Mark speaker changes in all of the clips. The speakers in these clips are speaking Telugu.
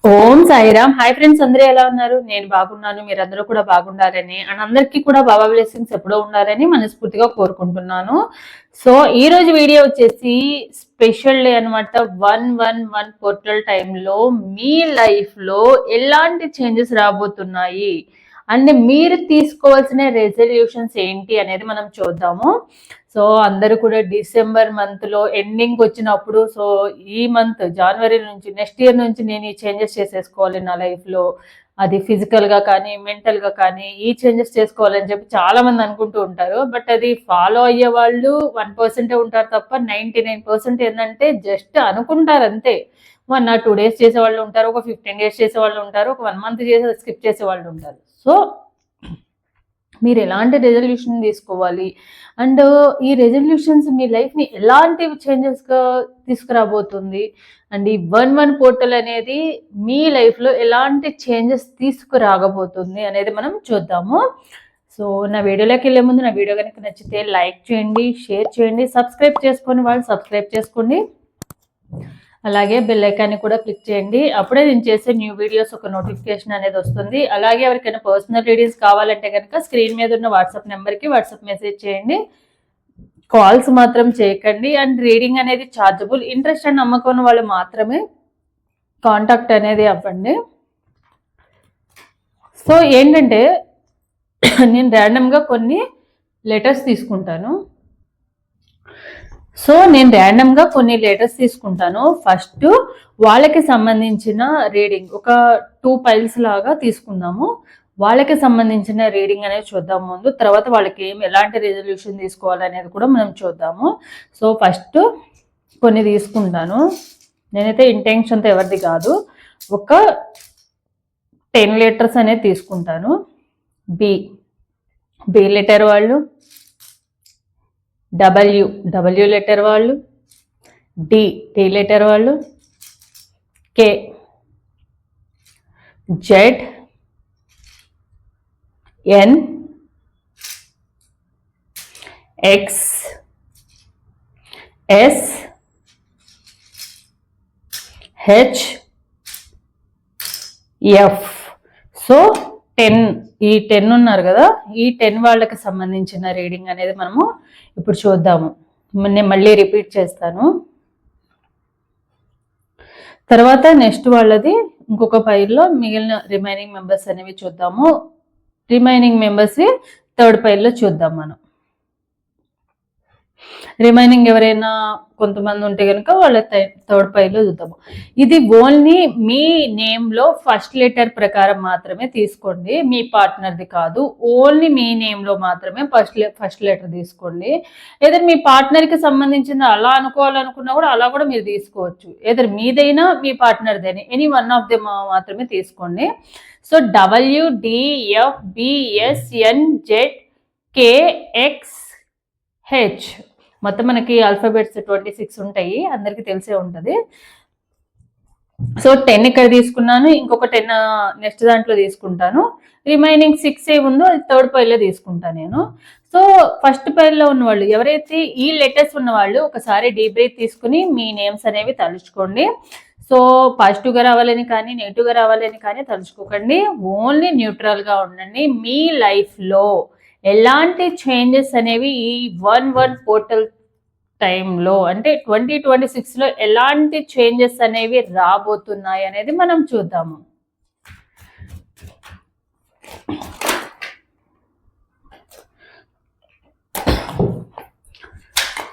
Speaker 1: ఓం సాయిరామ్. హాయ్ ఫ్రెండ్స్, అందరూ ఎలా ఉన్నారు? నేను బాగున్నాను, మీరందరూ కూడా బాగుండాలని అండ్ అందరికీ కూడా బాబా బ్లెస్సింగ్స్ ఎప్పుడూ ఉండాలని మనస్ఫూర్తిగా కోరుకుంటున్నాను. సో ఈ రోజు వీడియో వచ్చేసి స్పెషల్ డే అనమాట. 111 పోర్టల్ టైంలో మీ లైఫ్ లో ఎలాంటి చేంజెస్ రాబోతున్నాయి అంటే మీరు తీసుకోవాల్సిన రెజల్యూషన్స్ ఏంటి అనేది మనం చూద్దాము. సో అందరూ కూడా డిసెంబర్ మంత్ లో ఎండింగ్ వచ్చినప్పుడు, సో ఈ మంత్ జనవరి నుంచి నెక్స్ట్ ఇయర్ నుంచి నేను ఈ చేంజెస్ చేసేసుకోవాలి నా లైఫ్ లో, అది ఫిజికల్ గా కానీ మెంటల్ గా కానీ ఈ చేంజెస్ చేసుకోవాలని చెప్పి చాలా మంది అనుకుంటూ ఉంటారు. బట్ అది ఫాలో అయ్యే వాళ్ళు 1% ఉంటారు తప్ప 99% ఏంటంటే జస్ట్ అనుకుంటారు అంతే. 1 or 2 days చేసే వాళ్ళు ఉంటారు, ఒక 15 days చేసే వాళ్ళు ఉంటారు, ఒక 1 month చేసే స్కిప్ చేసే వాళ్ళు ఉంటారు. సో మీరు ఎలాంటి రెజల్యూషన్ తీసుకోవాలి అండ్ ఈ రెజల్యూషన్స్ మీ లైఫ్ని ఎలాంటి చేంజెస్గా తీసుకురాబోతుంది అండ్ ఈ 111 పోర్టల్ అనేది మీ లైఫ్లో ఎలాంటి చేంజెస్ తీసుకురాగబోతుంది అనేది మనం చూద్దాము. సో నా వీడియోలోకి వెళ్ళే ముందు నా వీడియో కనుక నచ్చితే లైక్ చేయండి, షేర్ చేయండి, సబ్స్క్రైబ్ చేసుకొని వాళ్ళు సబ్స్క్రైబ్ చేసుకోండి, అలాగే బెల్ ఐకాన్ని కూడా క్లిక్ చేయండి. అప్పుడే నేను చేసే న్యూ వీడియోస్ ఒక నోటిఫికేషన్ అనేది వస్తుంది. అలాగే ఎవరికైనా పర్సనల్ రీడింగ్స్ కావాలంటే కనుక స్క్రీన్ మీద ఉన్న వాట్సాప్ నెంబర్కి వాట్సాప్ మెసేజ్ చేయండి, కాల్స్ మాత్రం చేయకండి. అండ్ రీడింగ్ అనేది ఛార్జబుల్. ఇంట్రెస్ట్ అండ్ నమ్మకం ఉన్న వాళ్ళు మాత్రమే కాంటాక్ట్ అనేది అవ్వండి. సో ఏంటంటే నేను ర్యాండమ్గా కొన్ని లెటర్స్ తీసుకుంటాను. సో నేను ర్యాండమ్గా కొన్ని లెటర్స్ తీసుకుంటాను. ఫస్ట్ వాళ్ళకి సంబంధించిన రీడింగ్ ఒక 2 piles లాగా తీసుకుందాము. వాళ్ళకి సంబంధించిన రీడింగ్ అనేది చూద్దాం ముందు, తర్వాత వాళ్ళకి ఎలాంటి రెజల్యూషన్ తీసుకోవాలనేది కూడా మనం చూద్దాము. సో ఫస్ట్ కొన్ని తీసుకుంటాను. నేనైతే ఇంటెన్షన్తో ఎవరిది కాదు, ఒక 10 letters అనేది తీసుకుంటాను. బి లెటర్ వాళ్ళు, డబ్ల్యూ లెటర్ వాళ్ళు, డి లెటర్ వాళ్ళు, K, Z, N, X, S, H, F. So 10 ఈ 10 ఉన్నారు కదా, ఈ 10 వాళ్ళకి సంబంధించిన రీడింగ్ అనేది మనము ఇప్పుడు చూద్దాము. నేను మళ్ళీ రిపీట్ చేస్తాను. తర్వాత నెక్స్ట్ వాళ్ళది ఇంకొక పైల్లో మిగిలిన రిమైనింగ్ మెంబర్స్ అనేవి చూద్దాము. రిమైనింగ్ మెంబర్స్ 3rd పైల్లో చూద్దాం మనం. రిమైనింగ్ ఎవరైనా కొంతమంది ఉంటే కనుక వాళ్ళ 3rd పైలో చూద్దాము. ఇది ఓన్లీ మీ నేమ్లో ఫస్ట్ లెటర్ ప్రకారం మాత్రమే తీసుకోండి, మీ పార్ట్నర్ది కాదు. ఓన్లీ మీ నేమ్లో మాత్రమే ఫస్ట్ లెటర్ తీసుకోండి. ఏదైనా మీ పార్ట్నర్కి సంబంధించిన అలా అనుకోవాలనుకున్నా కూడా అలా కూడా మీరు తీసుకోవచ్చు. ఏదైనా మీదైనా మీ పార్ట్నర్దైనా ఎనీ వన్ ఆఫ్ దెమ్ మాత్రమే తీసుకోండి. సో WDFBSNZKXH మొత్తం మనకి ఆల్ఫాబెట్స్ 26 ఉంటాయి, అందరికి తెలిసే ఉంటుంది. సో 10 ఇక్కడ తీసుకున్నాను, ఇంకొక 10 నెక్స్ట్ దాంట్లో తీసుకుంటాను. రిమైనింగ్ 6 ఏ ఉందో అది 3rd పైల్లో తీసుకుంటాను నేను. సో ఫస్ట్ పైల్లో ఉన్న వాళ్ళు ఎవరైతే ఈ లెటర్స్ ఉన్న వాళ్ళు ఒకసారి డీప్ బ్రీత్ తీసుకుని మీ నేమ్స్ అనేవి తలుచుకోండి. సో పాజిటివ్గా రావాలని కానీ నెగిటివ్గా రావాలని కానీ తలుచుకోకండి, ఓన్లీ న్యూట్రల్గా ఉండండి. మీ లైఫ్లో ఎలాంటి చేంజెస్ అనేవి ఈ 111 పోర్టల్ టైంలో అంటే 2026లో ఎలాంటి చేంజెస్ అనేవి రాబోతున్నాయి అనేది మనం చూద్దాము.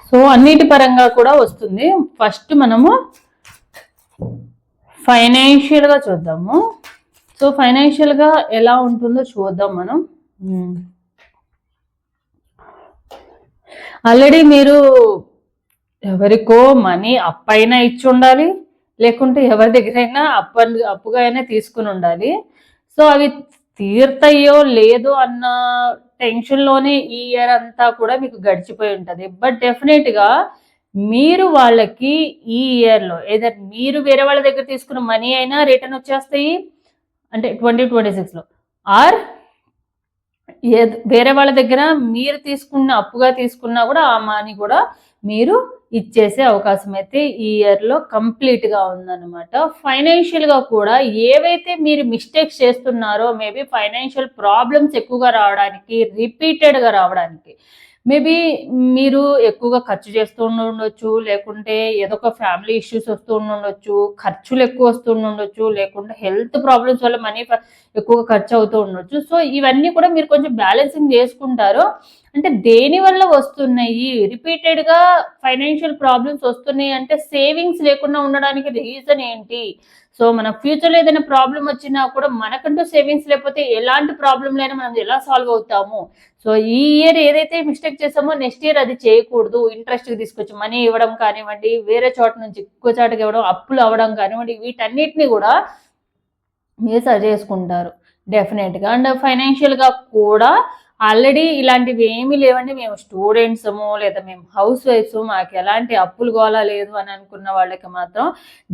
Speaker 1: సో అన్నిటి పరంగా కూడా వస్తుంది. ఫస్ట్ మనము ఫైనాన్షియల్గా చూద్దాము. సో ఫైనాన్షియల్గా ఎలా ఉంటుందో చూద్దాం మనం. ఆల్రెడీ మీరు ఎవరికో మనీ అప్పైనా ఇచ్చి ఉండాలి, లేకుంటే ఎవరి దగ్గరైనా అప్పుగా అయినా తీసుకుని ఉండాలి. సో అవి తీర్తాయో లేదో అన్న టెన్షన్లోనే ఈ ఇయర్ అంతా కూడా మీకు గడిచిపోయి ఉంటుంది. బట్ డెఫినెట్గా మీరు వాళ్ళకి ఈ ఇయర్లో ఏదైనా మీరు వేరే వాళ్ళ దగ్గర తీసుకున్న మనీ అయినా రిటర్న్ వచ్చేస్తాయి అంటే 2026లో, ఆర్ వేరే వాళ్ళ దగ్గర మీరు అప్పుగా తీసుకున్నా కూడా ఆ మనీ కూడా మీరు ఇచ్చేసే అవకాశం అయితే ఈ ఇయర్లో కంప్లీట్గా ఉందన్నమాట. ఫైనాన్షియల్గా కూడా ఏవైతే మీరు మిస్టేక్స్ చేస్తున్నారో, మేబీ ఫైనాన్షియల్ ప్రాబ్లమ్స్ ఎక్కువగా రావడానికి, రిపీటెడ్గా రావడానికి, మేబీ మీరు ఎక్కువగా ఖర్చు చేస్తూ ఉండొచ్చు, లేకుంటే ఏదో ఒక ఫ్యామిలీ ఇష్యూస్ వస్తూ ఉండొచ్చు, ఖర్చులు ఎక్కువ వస్తూ ఉండొచ్చు, లేకుంటే హెల్త్ ప్రాబ్లమ్స్ వల్ల మనీ ఎక్కువగా ఖర్చు అవుతూ ఉండొచ్చు. సో ఇవన్నీ కూడా మీరు కొంచెం బ్యాలెన్సింగ్ చేసుకుంటారు. అంటే దేని వల్ల వస్తున్నాయి, రిపీటెడ్గా ఫైనాన్షియల్ ప్రాబ్లమ్స్ వస్తున్నాయి అంటే సేవింగ్స్ లేకుండా ఉండడానికి రీజన్ ఏంటి? సో మన ఫ్యూచర్లో ఏదైనా ప్రాబ్లం వచ్చినా కూడా మనకంటూ సేవింగ్స్ లేకపోతే ఎలాంటి ప్రాబ్లంలైనా మనం ఎలా సాల్వ్ అవుతాము? సో ఈ ఇయర్ ఏదైతే మిస్టేక్ చేసామో నెక్స్ట్ ఇయర్ అది చేయకూడదు. ఇంట్రెస్ట్‌కి తీసుకొచ్చి మనీ ఇవ్వడం కానివ్వండి, వేరే చోట నుంచి ఇంకో చోటకి ఇవ్వడం, అప్పులు అవ్వడం కానివ్వండి, వీటన్నిటిని కూడా మీరు సరి చేసుకుంటారు డెఫినెట్‌గా. అండ్ ఫైనాన్షియల్‌గా కూడా ఆల్రెడీ ఇలాంటివి ఏమీ లేవండి. మేము స్టూడెంట్సము లేదా మేము హౌస్ వైఫ్స్, మాకు ఎలాంటి అప్పులు గోల లేదు అని అనుకున్న వాళ్ళకి మాత్రం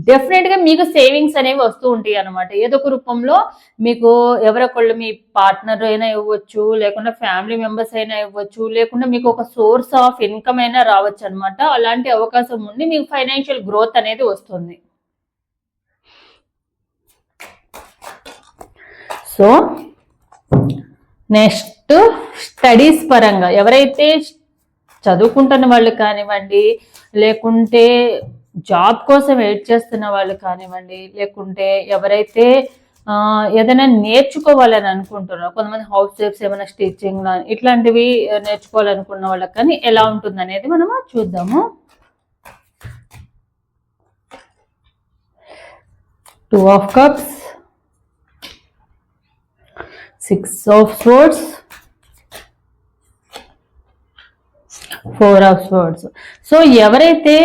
Speaker 1: డెఫినెట్‌గా మీకు సేవింగ్స్ అనేవి వస్తూ ఉంటాయి అన్నమాట. ఏదో ఒక రూపంలో మీకు ఎవరొకళ్ళు మీ పార్ట్నర్ అయినా ఇవ్వచ్చు, లేకుండా ఫ్యామిలీ మెంబర్స్ అయినా ఇవ్వచ్చు, లేకుండా మీకు ఒక సోర్స్ ఆఫ్ ఇన్కమ్ అయినా రావచ్చు అనమాట. అలాంటి అవకాశం ఉండి మీకు ఫైనాన్షియల్ గ్రోత్ అనేది వస్తుంది. సో నెక్స్ట్ స్టడీస్ పరంగా ఎవరైతే చదువుకుంటున్న వాళ్ళు కానివ్వండి, లేకుంటే జాబ్ కోసం వెయిట్ చేస్తున్న వాళ్ళు కానివ్వండి, లేకుంటే ఎవరైతే ఏదైనా నేర్చుకోవాలని అనుకుంటున్నారో, కొంతమంది హౌస్ వైఫ్స్ ఏమైనా స్టిచ్చింగ్ ఇట్లాంటివి నేర్చుకోవాలనుకున్న వాళ్ళకి కానీ ఎలా ఉంటుంది అనేది మనము చూద్దాము. 2 of cups, 6 of swords, 4 of swords. So ఎవరైతే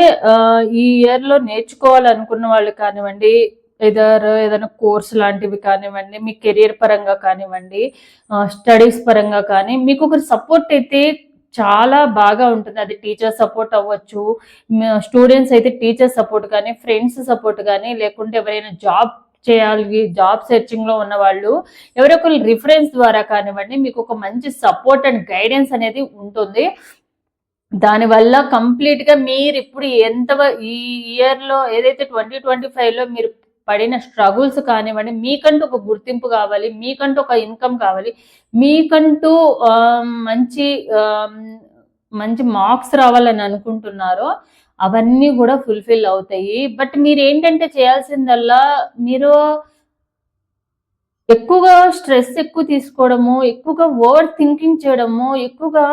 Speaker 1: ఈ ఇయర్లో నేర్చుకోవాలనుకున్న వాళ్ళు కానివ్వండి, ఏదైనా కోర్స్ లాంటివి కానివ్వండి, మీ కెరియర్ పరంగా కానివ్వండి, స్టడీస్ పరంగా కానీ మీకు ఒక సపోర్ట్ అయితే చాలా బాగా ఉంటుంది. అది టీచర్ సపోర్ట్ అవ్వచ్చు, స్టూడెంట్స్ అయితే టీచర్ సపోర్ట్ కానీ, ఫ్రెండ్స్ సపోర్ట్ కానీ, లేకుంటే ఎవరైనా జాబ్ చేయాలి, జాబ్ సెర్చింగ్ లో ఉన్న వాళ్ళు ఎవరొకరు రిఫరెన్స్ ద్వారా కానివ్వండి, మీకు ఒక మంచి సపోర్ట్ అండ్ గైడెన్స్ అనేది ఉంటుంది. దానివల్ల కంప్లీట్ గా మీరు ఇప్పుడు ఈ ఇయర్ లో ఏదైతే 2025 లో మీరు పడిన స్ట్రగుల్స్ కానివ్వండి, మీకంటూ ఒక గుర్తింపు కావాలి, మీకంటూ ఒక ఇన్కమ్ కావాలి, మీకంటూ మంచి మంచి మార్క్స్ రావాలని అనుకుంటున్నారో అవన్నీ కూడా ఫుల్ఫిల్ అవుతాయి. బట్ మీరు ఏంటంటే చేయాల్సిందల్లా మీరు ఎక్కువగా స్ట్రెస్ ఎక్కువ తీసుకోవడము, ఎక్కువగా ఓవర్ థింకింగ్ చేయడము, ఎక్కువగా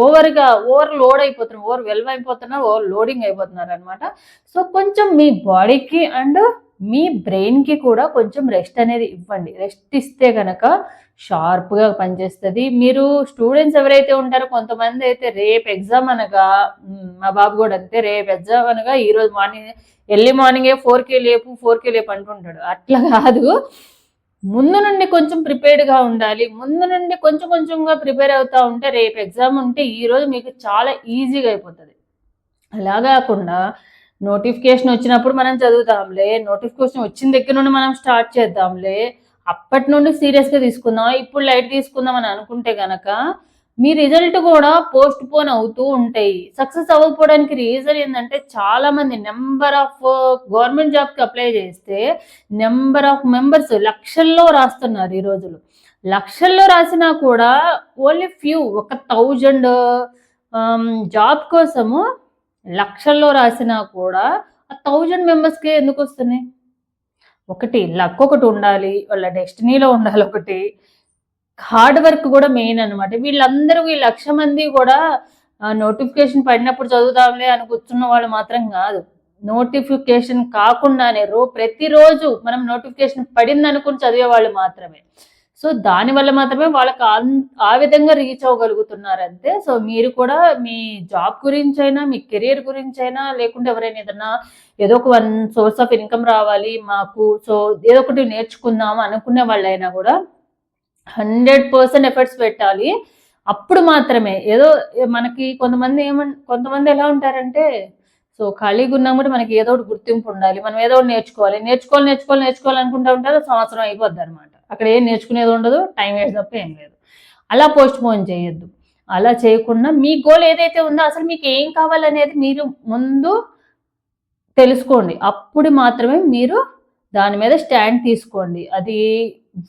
Speaker 1: ఓవర్ లోడ్ అయిపోతున్నారు, ఓవర్ వెల్వ్ అయిపోతున్నారు, ఓవర్ లోడింగ్ అయిపోతున్నారు అనమాట. సో కొంచెం మీ బాడీకి అండ్ మీ బ్రెయిన్కి కూడా కొంచెం రెస్ట్ అనేది ఇవ్వండి. రెస్ట్ ఇస్తే కనుక షార్ప్గా పనిచేస్తుంది. మీరు స్టూడెంట్స్ ఎవరైతే ఉంటారో కొంతమంది అయితే రేపు ఎగ్జామ్ అనగా, మా బాబు కూడా అంతే, రేపు ఎగ్జామ్ అనగా ఈరోజు ఎర్లీ మార్నింగే 4కి లేపు అంటుంటాడు. అట్లా కాదు, ముందు నుండి కొంచెం ప్రిపేర్డ్గా ఉండాలి. ముందు నుండి కొంచెం కొంచెంగా ప్రిపేర్ అవుతా ఉంటే రేపు ఎగ్జామ్ ఉంటే ఈరోజు మీకు చాలా ఈజీగా అయిపోతుంది. అలా కాకుండా నోటిఫికేషన్ వచ్చినప్పుడు మనం చదువుతాంలే, నోటిఫికేషన్ వచ్చిన దగ్గర నుండి మనం స్టార్ట్ చేద్దాంలే, అప్పటి నుండి సీరియస్గా తీసుకుందాం, ఇప్పుడు లైట్ తీసుకుందాం అని అనుకుంటే గనక మీ రిజల్ట్ కూడా పోస్ట్ పోన్ అవుతూ ఉంటాయి. సక్సెస్ అవ్వకపోవడానికి రీజన్ ఏంటంటే చాలా మంది నెంబర్ ఆఫ్ గవర్నమెంట్ జాబ్కి అప్లై చేస్తే నెంబర్ ఆఫ్ మెంబర్స్ లక్షల్లో రాస్తున్నారు ఈ రోజులు. లక్షల్లో రాసినా కూడా ఓన్లీ ఫ్యూ, ఒక 1000 జాబ్ కోసము లక్షల్లో రాసినా కూడా ఆ 1000 మెంబర్స్కి ఎందుకు వస్తున్నాయి? ఒకటి లక్ ఒకటి ఉండాలి, వాళ్ళ డెస్టినీలో ఉండాలి ఒకటి, హార్డ్ వర్క్ కూడా మెయిన్ అనమాట. వీళ్ళందరూ ఈ 1,00,000 మంది కూడా నోటిఫికేషన్ పడినప్పుడు చదువుదాంలే అని కూర్చున్న వాళ్ళు మాత్రం కాదు. నోటిఫికేషన్ కాకుండానే ప్రతిరోజు మనం నోటిఫికేషన్ పడింది అనుకుని చదివే వాళ్ళు మాత్రమే. సో దానివల్ల మాత్రమే వాళ్ళకి ఆ విధంగా రీచ్ అవ్వగలుగుతున్నారు అంతే. సో మీరు కూడా మీ జాబ్ గురించి అయినా, మీ కెరియర్ గురించి అయినా, లేకుంటే ఎవరైనా ఏదన్నా ఏదో ఒక సోర్స్ ఆఫ్ ఇన్కమ్ రావాలి మాకు, సో ఏదో ఒకటి నేర్చుకుందాం అనుకునే వాళ్ళైనా కూడా 100% ఎఫర్ట్స్ పెట్టాలి. అప్పుడు మాత్రమే ఏదో మనకి కొంతమంది ఎలా ఉంటారంటే, సో ఖాళీగా ఉన్నాం కూడా మనకి ఏదో ఒకటి గుర్తింపు ఉండాలి, మనం ఏదో ఒకటి నేర్చుకోవాలి అనుకుంటూ ఉంటారు, సంవత్సరం అయిపోద్ది అనమాట. అక్కడ ఏం నేర్చుకునేది ఉండదు, టైం వేస్ట్ తప్ప ఏం లేదు. అలా పోస్ట్ పోన్ చేయొద్దు. అలా చేయకుండా మీ గోల్ ఏదైతే ఉందో అసలు మీకు ఏం కావాలనేది మీరు ముందు తెలుసుకోండి. అప్పుడు మాత్రమే మీరు దాని మీద స్టాండ్ తీసుకోండి. అది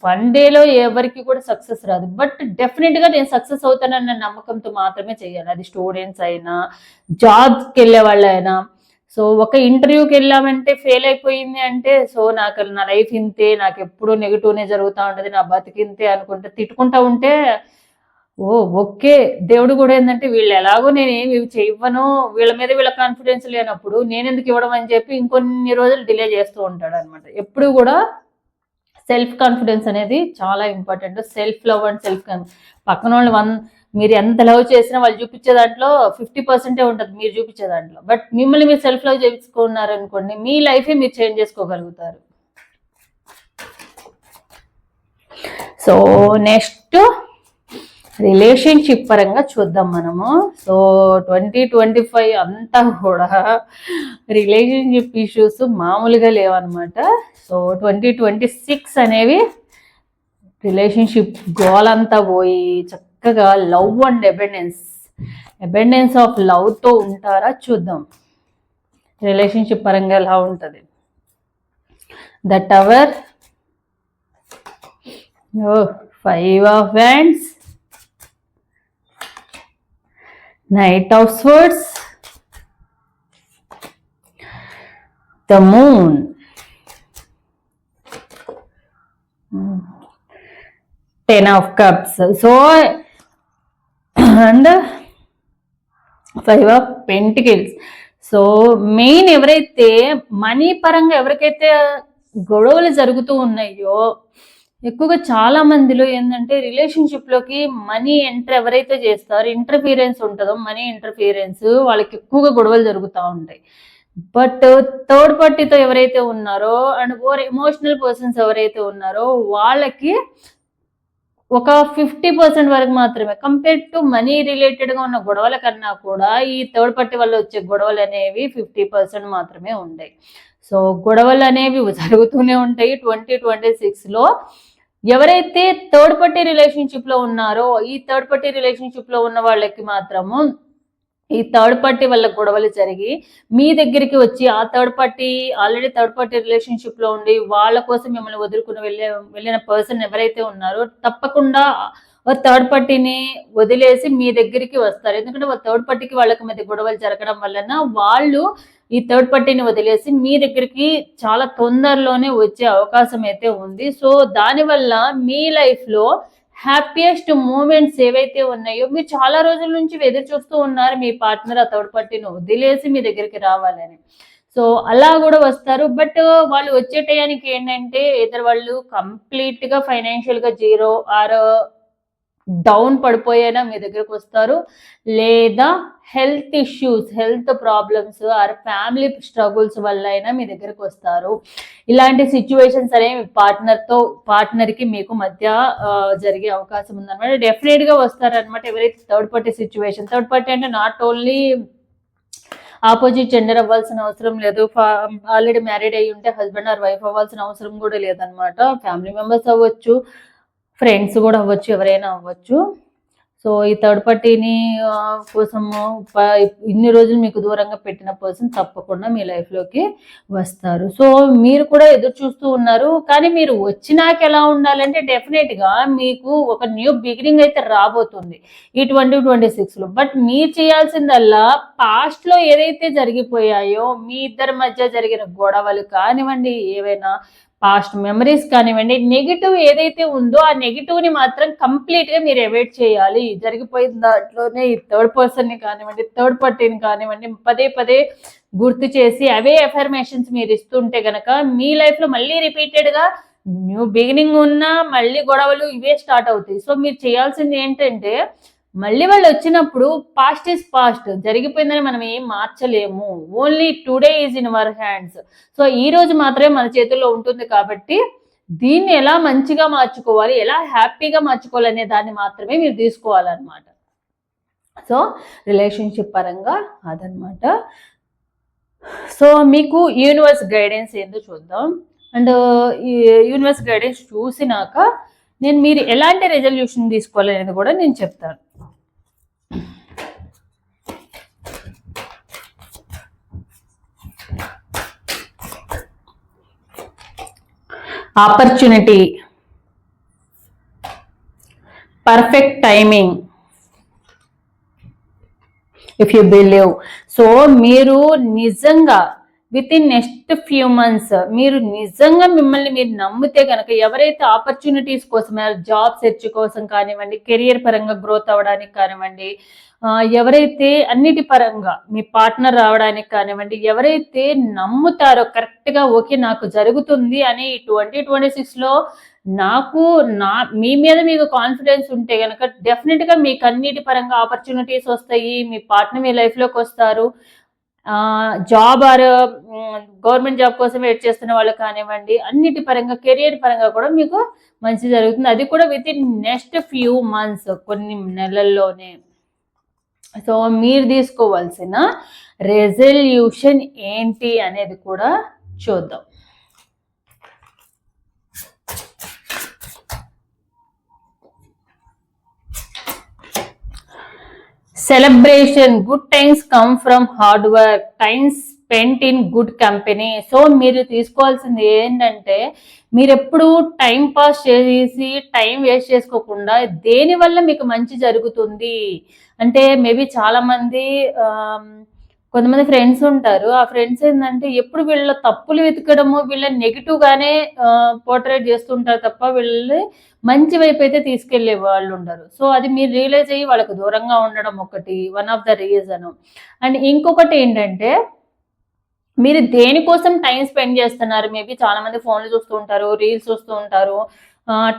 Speaker 1: 1 డేలో ఎవరికి కూడా సక్సెస్ రాదు. బట్ డెఫినెట్‌గా నేను సక్సెస్ అవుతానన్న నమ్మకంతో మాత్రమే చేయాలి. అది స్టూడెంట్స్ అయినా, జాబ్స్‌కెళ్ళే వాళ్ళైనా. సో, ఒక ఇంటర్వ్యూకెళ్ళామంటే ఫెయిల్ అయిపోయింది అంటే, సో, నా లైఫ్ ఇంతే, నాకెప్పుడు నెగెటివ్‌నే జరుగుతా ఉంటది, నా బతికింతే అనుకుంటే తిట్టుకుంటా ఉంటే ఓకే. దేవుడు గూడా ఏందంటే వీళ్ళెలాగో నేనేమి ఇవ్వను, వీళ్ళ మీద వీళ్ళకి కాన్ఫిడెన్స్ లేనప్పుడు నేనెందుకు ఇవ్వడం అని చెప్పి ఇంకొన్ని రోజులు డిలే చేస్తూ ఉంటాడనమాట. ఎప్పుడు గూడా సెల్ఫ్ కాన్ఫిడెన్స్ అనేది చాలా ఇంపార్టెంట్. సెల్ఫ్ లవ్ అండ్ పక్కనోళ్ళు మీరు ఎంత లవ్ చేసినా వాళ్ళు చూపించే దాంట్లో 50% ఉంటది మీరు చూపించే దాంట్లో. బట్ మిమ్మల్ని మీరు సెల్ఫ్ లవ్ చేపించుకున్నారనుకోండి, మీ లైఫే మీరు చేంజ్ చేసుకోగలుగుతారు. సో నెక్స్ట్ రిలేషన్షిప్ పరంగా చూద్దాం మనము. సో 2025 అంతా కూడా రిలేషన్షిప్ ఇష్యూస్ మామూలుగా లేవన్నమాట. సో 2026 అనేవి రిలేషన్షిప్ గోల్ అంతా పోయి చక్కగా లవ్ అండ్ అబెండెన్స్ ఆఫ్ లవ్తో ఉంటారా చూద్దాం. రిలేషన్షిప్ పరంగా ఎలా ఉంటుంది. The tower, 5 of Wands, Knight of Swords, the Moon, Ten of Cups. So, and 5 of Pentacles. So main ఎవరైతే మనీ పరంగా ఎవరికైతే గొడవలు జరుగుతూ ఉన్నాయో, ఎక్కువగా చాలా మందిలో ఏంటంటే రిలేషన్షిప్లోకి మనీ ఎవరైతే చేస్తారో, ఇంటర్ఫీరెన్స్ ఉంటుందో, మనీ ఇంటర్ఫీరెన్స్, వాళ్ళకి ఎక్కువగా గొడవలు జరుగుతూ ఉంటాయి. బట్ థర్డ్ పార్టీతో ఎవరైతే ఉన్నారో అండ్ ఎమోషనల్ పర్సన్స్ ఎవరైతే ఉన్నారో వాళ్ళకి ఒక 50% వరకు మాత్రమే, కంపేర్ టు మనీ రిలేటెడ్గా ఉన్న గొడవల కన్నా కూడా ఈ థర్డ్ పార్టీ వల్ల వచ్చే గొడవలు అనేవి 50% మాత్రమే ఉంటాయి. సో గొడవలు అనేవి జరుగుతూనే ఉంటాయి. 2026లో ఎవరైతే థర్డ్ పార్టీ రిలేషన్షిప్లో ఉన్నారో, ఈ థర్డ్ పార్టీ రిలేషన్షిప్లో ఉన్న వాళ్ళకి మాత్రము ఈ థర్డ్ పార్టీ వల్ల గొడవలు జరిగి మీ దగ్గరికి వచ్చి, ఆ third party already third party రిలేషన్షిప్లో ఉండి వాళ్ళ కోసం మిమ్మల్ని వదులుకుని వెళ్ళిన పర్సన్ ఎవరైతే ఉన్నారో తప్పకుండా థర్డ్ పార్టీని వదిలేసి మీ దగ్గరికి వస్తారు. ఎందుకంటే థర్డ్ పార్టీకి వాళ్ళకి మధ్య గొడవలు జరగడం వలన వాళ్ళు ఈ థర్డ్ పార్టీని వదిలేసి మీ దగ్గరికి చాలా తొందరలోనే వచ్చే అవకాశం అయితే ఉంది. సో దానివల్ల మీ లైఫ్లో హ్యాపీయెస్ట్ మూమెంట్స్ ఏవైతే ఉన్నాయో, మీరు చాలా రోజుల నుంచి ఎదురు చూస్తూ ఉన్నారు మీ పార్ట్నర్ ఆ థర్డ్ పార్టీని వదిలేసి మీ దగ్గరికి రావాలని. సో అలా కూడా వస్తారు. బట్ వాళ్ళు వచ్చే టయానికి ఏంటంటే ఇద్దరు వాళ్ళు కంప్లీట్గా ఫైనాన్షియల్గా జీరో ఆర్ డౌన్ పడిపోయేనా మీ దగ్గరకు వస్తారు, లేదా health issues, health problems or family struggles వల్ల అయినా మీ దగ్గరకు వస్తారు. ఇలాంటి సిచ్యువేషన్స్ అనేవి పార్ట్నర్కి మీకు మధ్య జరిగే అవకాశం ఉందన్నమాట. డెఫినెట్గా వస్తారనమాట. ఎవరైతే third party situation, third party అంటే నాట్ ఓన్లీ ఆపోజిట్ జెండర్ అవ్వాల్సిన అవసరం లేదు, ఆల్రెడీ మ్యారీడ్ అయ్యి ఉంటే హస్బెండ్ ఆర్ వైఫ్ అవ్వాల్సిన అవసరం కూడా లేదనమాట. ఫ్యామిలీ మెంబర్స్ అవ్వచ్చు, ఫ్రెండ్స్ కూడా అవ్వచ్చు, ఎవరైనా అవ్వచ్చు. సో ఈ థర్డ్ పార్టీని కోసము ఇన్ని రోజులు మీకు దూరంగా పెట్టిన పర్సన్ తప్పకుండా మీ లైఫ్లోకి వస్తారు. సో మీరు కూడా ఎదురు చూస్తూ ఉన్నారు, కానీ మీరు వచ్చినాక ఎలా ఉండాలంటే డెఫినెట్గా మీకు ఒక న్యూ బిగినింగ్ అయితే రాబోతుంది ఈ 2026లో. బట్ మీరు చేయాల్సిందల్లా పాస్ట్లో ఏదైతే జరిగిపోయాయో, మీ ఇద్దరి మధ్య జరిగిన గొడవలు కానివ్వండి, ఏవైనా పాస్ట్ మెమరీస్ కానివ్వండి, నెగిటివ్ ఏదైతే ఉందో ఆ నెగిటివ్ని మాత్రం కంప్లీట్గా మీరు అవాయిడ్ చేయాలి. జరిగిపోయిన దాంట్లోనే ఈ థర్డ్ పర్సన్ని కానివ్వండి, థర్డ్ పార్టీని కానివ్వండి పదే పదే గుర్తు చేసి అవే అఫర్మేషన్స్ మీరు ఇస్తుంటే గనక మీ లైఫ్లో మళ్ళీ రిపీటెడ్గా న్యూ బిగినింగ్ ఉన్నా మళ్ళీ గొడవలు ఇవే స్టార్ట్ అవుతాయి. సో మీరు చేయాల్సింది ఏంటంటే, మళ్ళీ వాళ్ళు వచ్చినప్పుడు పాస్ట్ ఈజ్ పాస్ట్, జరిగిపోయిందని మనం ఏం మార్చలేము. Only today is in our hands. So ఈ రోజు మాత్రమే మన చేతుల్లో ఉంటుంది కాబట్టి దీన్ని ఎలా మంచిగా మార్చుకోవాలి, ఎలా హ్యాపీగా మార్చుకోవాలనే దాన్ని మాత్రమే మీరు తీసుకోవాలన్నమాట. సో రిలేషన్షిప్ పరంగా అదనమాట. సో మీకు యూనివర్స్ గైడెన్స్ ఏందో చూద్దాం. అండ్ ఈ యూనివర్స్ గైడెన్స్ చూసినాక నేను మీరు ఎలాంటి రెజల్యూషన్ తీసుకోవాలి అనేది కూడా నేను చెప్తాను. Opportunity, perfect timing, if you believe. So మీరు నిజంగా with in next few months మీరు నిజంగా మిమ్మల్ని మీరు నమ్మితే కనుక ఎవరైతే ఆపర్చునిటీస్ కోసం జాబ్ సెర్చ్ కోసం కానివ్వండి, కెరియర్ పరంగా గ్రోత్ అవ్వడానికి కానివ్వండి, ఎవరైతే అన్నిటి పరంగా మీ పార్ట్నర్ రావడానికి కానివ్వండి, ఎవరైతే నమ్ముతారో కరెక్ట్గా ఓకే నాకు జరుగుతుంది అని 2026లో నాకు మీ మీద మీకు కాన్ఫిడెన్స్ ఉంటే కనుక డెఫినెట్గా మీకు అన్నిటి పరంగా ఆపర్చునిటీస్ వస్తాయి. మీ పార్ట్నర్ మీ లైఫ్లోకి వస్తారు. జాబ్ ఆర్ గవర్నమెంట్ జాబ్ కోసం వెయిట్ చేస్తున్న వాళ్ళు కానివ్వండి, అన్నిటి పరంగా కెరియర్ పరంగా కూడా మీకు మంచి జరుగుతుంది. అది కూడా with in next few months, కొన్ని నెలల్లోనే. సో మీరు తీసుకోవాల్సిన రెజల్యూషన్ ఏంటి అనేది కూడా చూద్దాం. Celebration, good times come from hard work, times spent in good company. So మీరు తీసుకోవాల్సింది ఏంటంటే మీరు ఎప్పుడు టైం పాస్ చేసి టైం వేస్ట్ చేసుకోకుండా దేనివల్ల మీకు మంచి జరుగుతుంది అంటే, మేబీ చాలా మంది కొంతమంది ఫ్రెండ్స్ ఉంటారు. ఆ ఫ్రెండ్స్ ఏంటంటే ఎప్పుడు వీళ్ళ తప్పులు వెతకడము, వీళ్ళ నెగిటివ్ గానే పోర్ట్రేట్ చేస్తుంటారు తప్ప వీళ్ళని మంచి వైపు అయితే తీసుకెళ్లే వాళ్ళు ఉండరు. సో అది మీరు రియలైజ్ అయ్యి వాళ్ళకి దూరంగా ఉండడం ఒకటి one of the reason. And ఇంకొకటి ఏంటంటే మీరు దేనికోసం టైం స్పెండ్ చేస్తున్నారు. మేబీ చాలా మంది ఫోన్లు చూస్తూ ఉంటారు, రీల్స్ చూస్తూ ఉంటారు,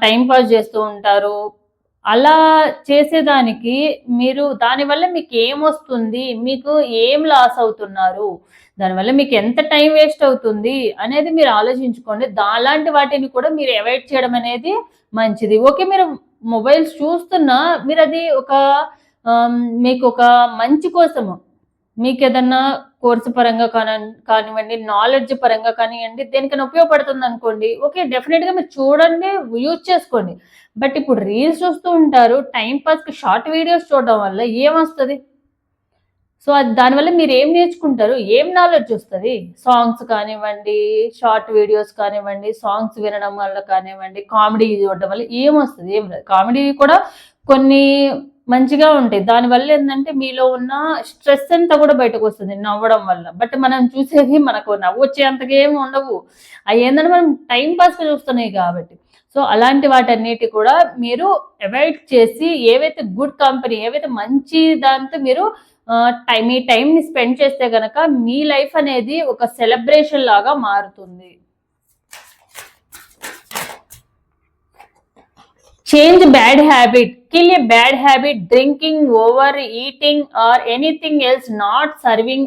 Speaker 1: టైం పాస్ చేస్తూ ఉంటారు. అలా చేసేదానికి మీరు దానివల్ల మీకు ఏమొస్తుంది, మీకు ఏం లాస్ అవుతున్నారు, దానివల్ల మీకు ఎంత టైం వేస్ట్ అవుతుంది అనేది మీరు ఆలోచించుకోండి. అలాంటి వాటిని కూడా మీరు అవాయిడ్ చేయడం అనేది మంచిది. ఓకే, మీరు మొబైల్స్ చూస్తున్నా మీరు అది ఒక మీకు ఒక మంచి కోసము, మీకు ఏదన్నా కోర్సు పరంగా కానివ్వండి, నాలెడ్జ్ పరంగా కానివ్వండి, దేనికైనా ఉపయోగపడుతుంది అనుకోండి, ఓకే డెఫినెట్గా మీరు చూడండి, యూజ్ చేసుకోండి. బట్ ఇప్పుడు రీల్స్ చూస్తూ ఉంటారు, టైం పాస్కి షార్ట్ వీడియోస్ చూడడం వల్ల ఏమొస్తుంది? సో అది దానివల్ల మీరు ఏం నేర్చుకుంటారు, ఏం నాలెడ్జ్ వస్తుంది? సాంగ్స్ కానివ్వండి, షార్ట్ వీడియోస్ కానివ్వండి, సాంగ్స్ వినడం వల్ల కానివ్వండి, కామెడీ చూడడం వల్ల ఏమొస్తుంది? ఏం లేదు. కామెడీ కూడా కొన్ని మంచిగా ఉంటాయి. దానివల్ల ఏంటంటే మీలో ఉన్న స్ట్రెస్ అంతా కూడా బయటకు వస్తుంది నవ్వడం వల్ల. బట్ మనం చూసేది మనకు నవ్వు వచ్చేంతగా ఏమి ఉండవు. అవి ఏంటంటే మనం టైం పాస్గా చూస్తున్నాయి కాబట్టి. సో అలాంటి వాటన్నిటి కూడా మీరు అవాయిడ్ చేసి ఏవైతే గుడ్ కంపెనీ, ఏవైతే మంచి దాంతో మీరు మీ టైంని స్పెండ్ చేస్తే కనుక మీ లైఫ్ అనేది ఒక సెలబ్రేషన్ లాగా మారుతుంది. Change bad habit. Kill a bad habit. Drinking, overeating or anything else not serving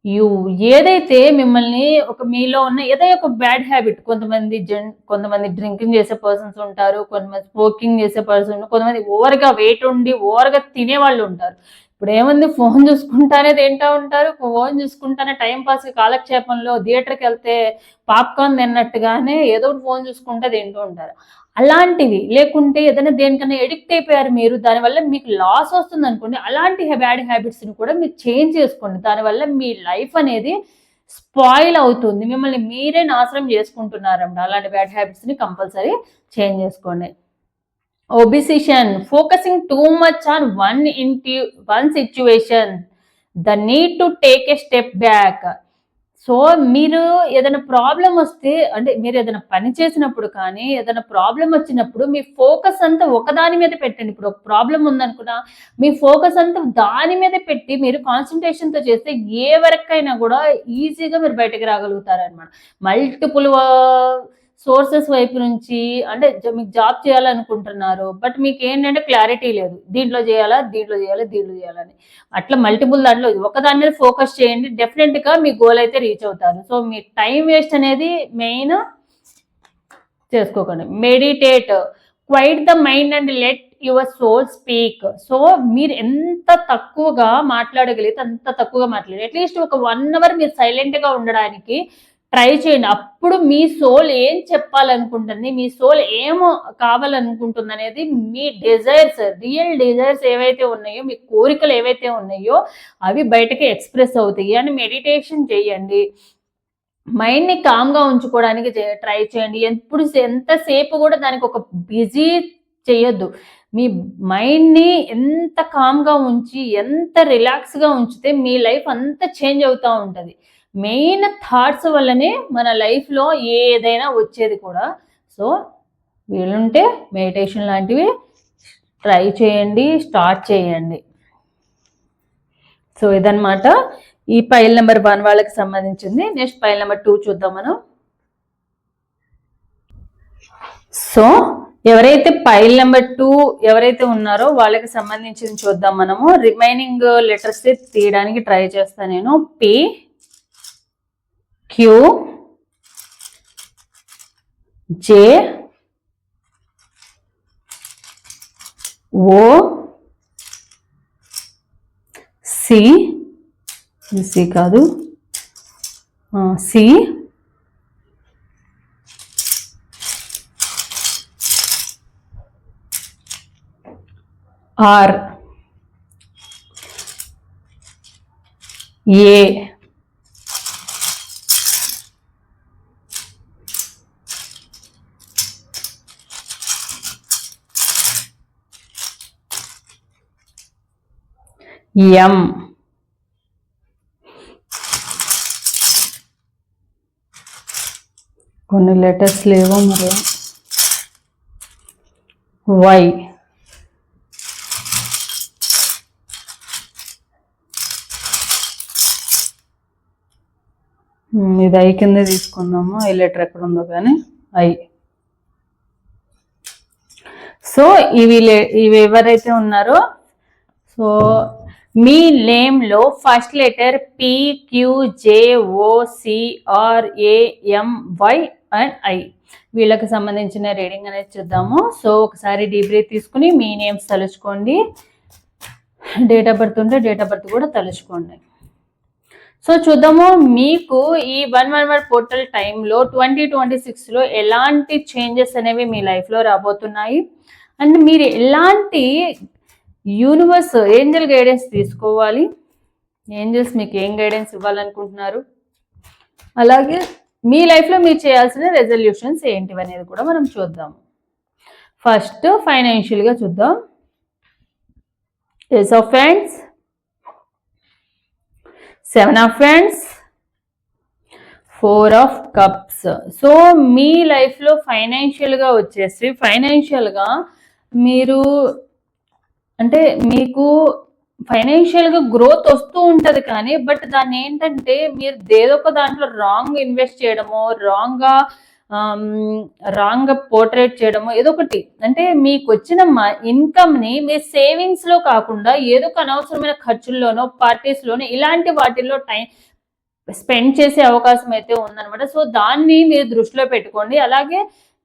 Speaker 1: you. ఏదైతే మిమ్మల్ని మీలో ఉన్న ఏదైనా ఒక బ్యాడ్ హ్యాబిట్, కొంతమంది డ్రింకింగ్ చేసే పర్సన్స్ ఉంటారు, కొంతమంది స్మోకింగ్ చేసే పర్సన్, కొంతమంది ఓవర్గా వెయిట్ ఉండి ఓవర్గా తినే వాళ్ళు ఉంటారు. ఇప్పుడు ఏముంది, ఫోన్ చూసుకుంటానే తింటూ ఉంటారు, ఫోన్ చూసుకుంటానే టైం పాస్ కాలక్షేపంలో థియేటర్కి వెళ్తే పాప్కార్న్ తిన్నట్టుగానే ఏదో ఒకటి ఫోన్ చూసుకుంటూ తింటూ ఉంటారు. అలాంటివి లేకుంటే ఏదైనా దేనికన్నా ఎడిక్ట్ అయిపోయారు మీరు, దానివల్ల మీకు లాస్ వస్తుంది అనుకోండి, అలాంటి బ్యాడ్ హ్యాబిట్స్ని కూడా మీరు చేంజ్ చేసుకోండి. దానివల్ల మీ లైఫ్ అనేది స్పాయిల్ అవుతుంది, మిమ్మల్ని మీరే నాశనం చేసుకుంటున్నారన్నమాట. అలాంటి బ్యాడ్ హ్యాబిట్స్ని కంపల్సరీ చేంజ్ చేసుకోండి. Obsession, focusing too much on one situation, the need to take a step back. So మీరు ఏదైనా ప్రాబ్లం వస్తే, అంటే మీరు ఏదైనా పని చేసినప్పుడు కానీ ఏదైనా ప్రాబ్లం వచ్చినప్పుడు మీ ఫోకస్ అంతా ఒకదాని మీద పెట్టండి. ఇప్పుడు ఒక ప్రాబ్లం ఉందనుకున్నా మీ ఫోకస్ అంతా దాని మీద పెట్టి మీరు కాన్సన్ట్రేషన్తో చేస్తే ఏ వర్క్ అయినా కూడా ఈజీగా మీరు బయటకు రాగలుగుతారనమాట. మల్టిపుల్ సోర్సెస్ వైపు నుంచి, అంటే మీకు జాబ్ చేయాలనుకుంటున్నారు బట్ మీకు ఏంటంటే క్లారిటీ లేదు, దీంట్లో చేయాలా, దీంట్లో చేయాలని. అట్లా మల్టిపుల్ దాంట్లో ఒక దాని మీద ఫోకస్ చేయండి, డెఫినెట్గా మీ గోల్ అయితే రీచ్ అవుతారు. సో మీ టైం వేస్ట్ అనేది మెయిన్ చేసుకోకండి. Meditate, quiet the mind and let your soul speak. So మీరు ఎంత తక్కువగా మాట్లాడగలిగితే అంత తక్కువగా మాట్లాడాలి. అట్లీస్ట్ ఒక 1 hour మీరు సైలెంట్గా ఉండడానికి ట్రై చేయండి. అప్పుడు మీ సోల్ ఏం చెప్పాలనుకుంటుంది, మీ సోల్ ఏమో కావాలనుకుంటుంది అనేది మీ డిజైర్స్, రియల్ డిజైర్స్ ఏవైతే ఉన్నాయో, మీ కోరికలు ఏవైతే ఉన్నాయో అవి బయటకి ఎక్స్ప్రెస్ అవుతాయి. అని మెడిటేషన్ చేయండి. మైండ్ని కామ్గా ఉంచుకోవడానికి ట్రై చేయండి. ఎంతసేపు కూడా దానికి ఒక బిజీ చేయొద్దు. మీ మైండ్ని ఎంత కామ్గా ఉంచి, ఎంత రిలాక్స్గా ఉంచితే మీ లైఫ్ అంత చేంజ్ అవుతూ ఉంటుంది. మెయిన్ థాట్స్ వల్లనే మన లైఫ్లో ఏదైనా వచ్చేది కూడా. సో వీలుంటే మెడిటేషన్ లాంటివి ట్రై చేయండి, స్టార్ట్ చేయండి. సో ఇదన్నమాట ఈ పైల్ నెంబర్ 1 వాళ్ళకి సంబంధించింది. నెక్స్ట్ పైల్ నెంబర్ 2 చూద్దాం మనం. సో ఎవరైతే పైల్ నెంబర్ 2 ఎవరైతే ఉన్నారో వాళ్ళకి సంబంధించింది చూద్దాం మనము. రిమైనింగ్ లెటర్స్ తీయడానికి ట్రై చేస్తాను నేను. P, Q, J, O, C, C కాదు, సి, ఆర్, ఏ, ఎం, కొన్ని లెటర్స్ లేవో మరి, వై, ఇది ఐ కింద తీసుకుందాము. ఐ లెటర్ ఎక్కడ ఉందో కానీ ఐ. సో ఇవి ఎవరైతే ఉన్నారో, సో మీ నేమ్లో first letter P, Q, J, O, C, R, A, M, Y and I వీళ్ళకి సంబంధించిన రీడింగ్ అనేది చూద్దాము. సో ఒకసారి డీప్ బ్రీత్ తీసుకుని మీ నేమ్స్ తలుచుకోండి. డేట్ ఆఫ్ బర్త్ ఉంటే డేట్ ఆఫ్ బర్త్ కూడా తలుచుకోండి. సో చూద్దాము మీకు ఈ 111 పోర్టల్ టైంలో 2026లో ఎలాంటి చేంజెస్ అనేవి మీ లైఫ్లో రాబోతున్నాయి అండ్ మీరు ఎలాంటి యూనివర్స్ ఏంజల్ గైడెన్స్ తీసుకోవాలి, ఏంజల్స్ మీకు ఏం గైడెన్స్ ఇవ్వాలనుకుంటున్నారు, అలాగే మీ లైఫ్లో మీరు చేయాల్సిన రెజల్యూషన్స్ ఏంటివి అనేది కూడా మనం చూద్దాము. ఫస్ట్ ఫైనాన్షియల్గా చూద్దాం. Ace of friends, 7 of Wands, 4 of Cups. So మీ లైఫ్లో ఫైనాన్షియల్గా వచ్చేసి ఫైనాన్షియల్గా మీరు అంటే మీకు ఫైనాన్షియల్గా గ్రోత్ వస్తూ ఉంటుంది కానీ బట్ దాన్ని ఏంటంటే మీరు ఏదొక దాంట్లో రాంగ్ ఇన్వెస్ట్ చేయడమో రాంగ్ పోర్ట్రేట్ చేయడమో ఏదో ఒకటి అంటే మీకు వచ్చిన ఇన్కమ్ని మీ సేవింగ్స్లో కాకుండా ఏదో ఒక అనవసరమైన ఖర్చుల్లోనో పార్టీస్లోనో ఇలాంటి వాటిల్లో టైం స్పెండ్ చేసే అవకాశం అయితే ఉందన్నమాట. సో దాన్ని మీరు దృష్టిలో పెట్టుకోండి. అలాగే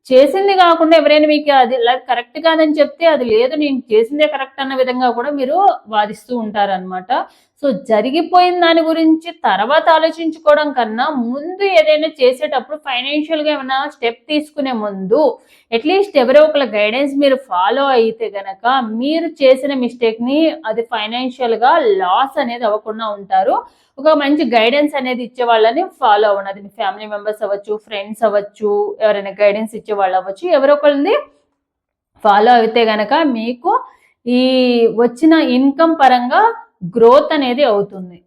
Speaker 1: చేసింది కాకుండా ఎవరైనా మీకు అది కరెక్ట్ కాదని చెప్తే అది లేదు నేను చేసిందే కరెక్ట్ అన్న విధంగా కూడా మీరు వాదిస్తూ ఉంటారనమాట. సో జరిగిపోయిన దాని గురించి తర్వాత ఆలోచించుకోవడం కన్నా ముందు ఏదైనా చేసేటప్పుడు ఫైనాన్షియల్గా ఏమైనా స్టెప్ తీసుకునే ముందు అట్లీస్ట్ ఎవరో ఒకళ్ళ గైడెన్స్ మీరు ఫాలో అయితే గనక మీరు చేసిన మిస్టేక్ని అది ఫైనాన్షియల్గా లాస్ అనేది అవ్వకుండా ఉంటారు. ఒక మంచి గైడెన్స్ అనేది ఇచ్చే వాళ్ళని ఫాలో అవ్వండి. అది మీ ఫ్యామిలీ మెంబర్స్ అవ్వచ్చు, ఫ్రెండ్స్ అవ్వచ్చు, ఎవరైనా గైడెన్స్ ఇచ్చే వాళ్ళు అవ్వచ్చు, ఎవరో ఒకరిని ఫాలో అయితే గనక మీకు ఈ వచ్చిన ఇన్కమ్ పరంగా గ్రోత్ అనేది అవుతుంది.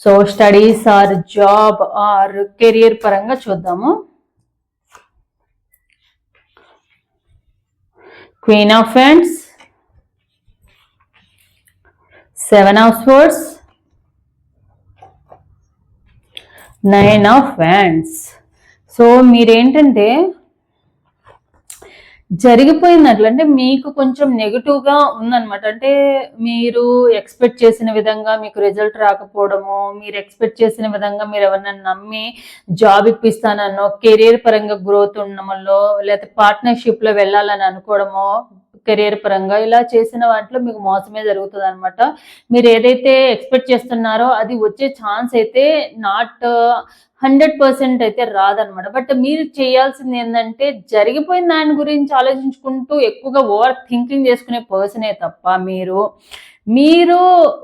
Speaker 1: So studies or job or career పరంగా చూద్దాము. Queen of wands, 7 of Swords, 9 of Wands. So మీరేంటంటే జరిగిపోయినట్లు అంటే మీకు కొంచెం నెగిటివ్గా ఉందన్నమాట. అంటే మీరు ఎక్స్పెక్ట్ చేసిన విధంగా మీకు రిజల్ట్ రాకపోవడము, మీరు ఎక్స్పెక్ట్ చేసిన విధంగా మీరు ఎవరినైనా నమ్మి జాబ్ ఇప్పిస్తానన్నో, కెరీర్ పరంగా గ్రోత్ ఉండడంలో, లేకపోతే పార్ట్నర్షిప్లో వెళ్ళాలని అనుకోవడమో, కెరియర్ పరంగా ఇలా చేసిన వాటిలో మీకు మోసమే జరుగుతుంది అనమాట. మీరు ఏదైతే ఎక్స్పెక్ట్ చేస్తున్నారో అది వచ్చే ఛాన్స్ అయితే నాట్ 100% అయితే రాదనమాట. బట్ మీరు చేయాల్సింది ఏంటంటే జరిగిపోయిన దాని గురించి ఆలోచించుకుంటూ ఎక్కువగా ఓవర్ థింకింగ్ చేసుకునే పర్సనే తప్ప మీరు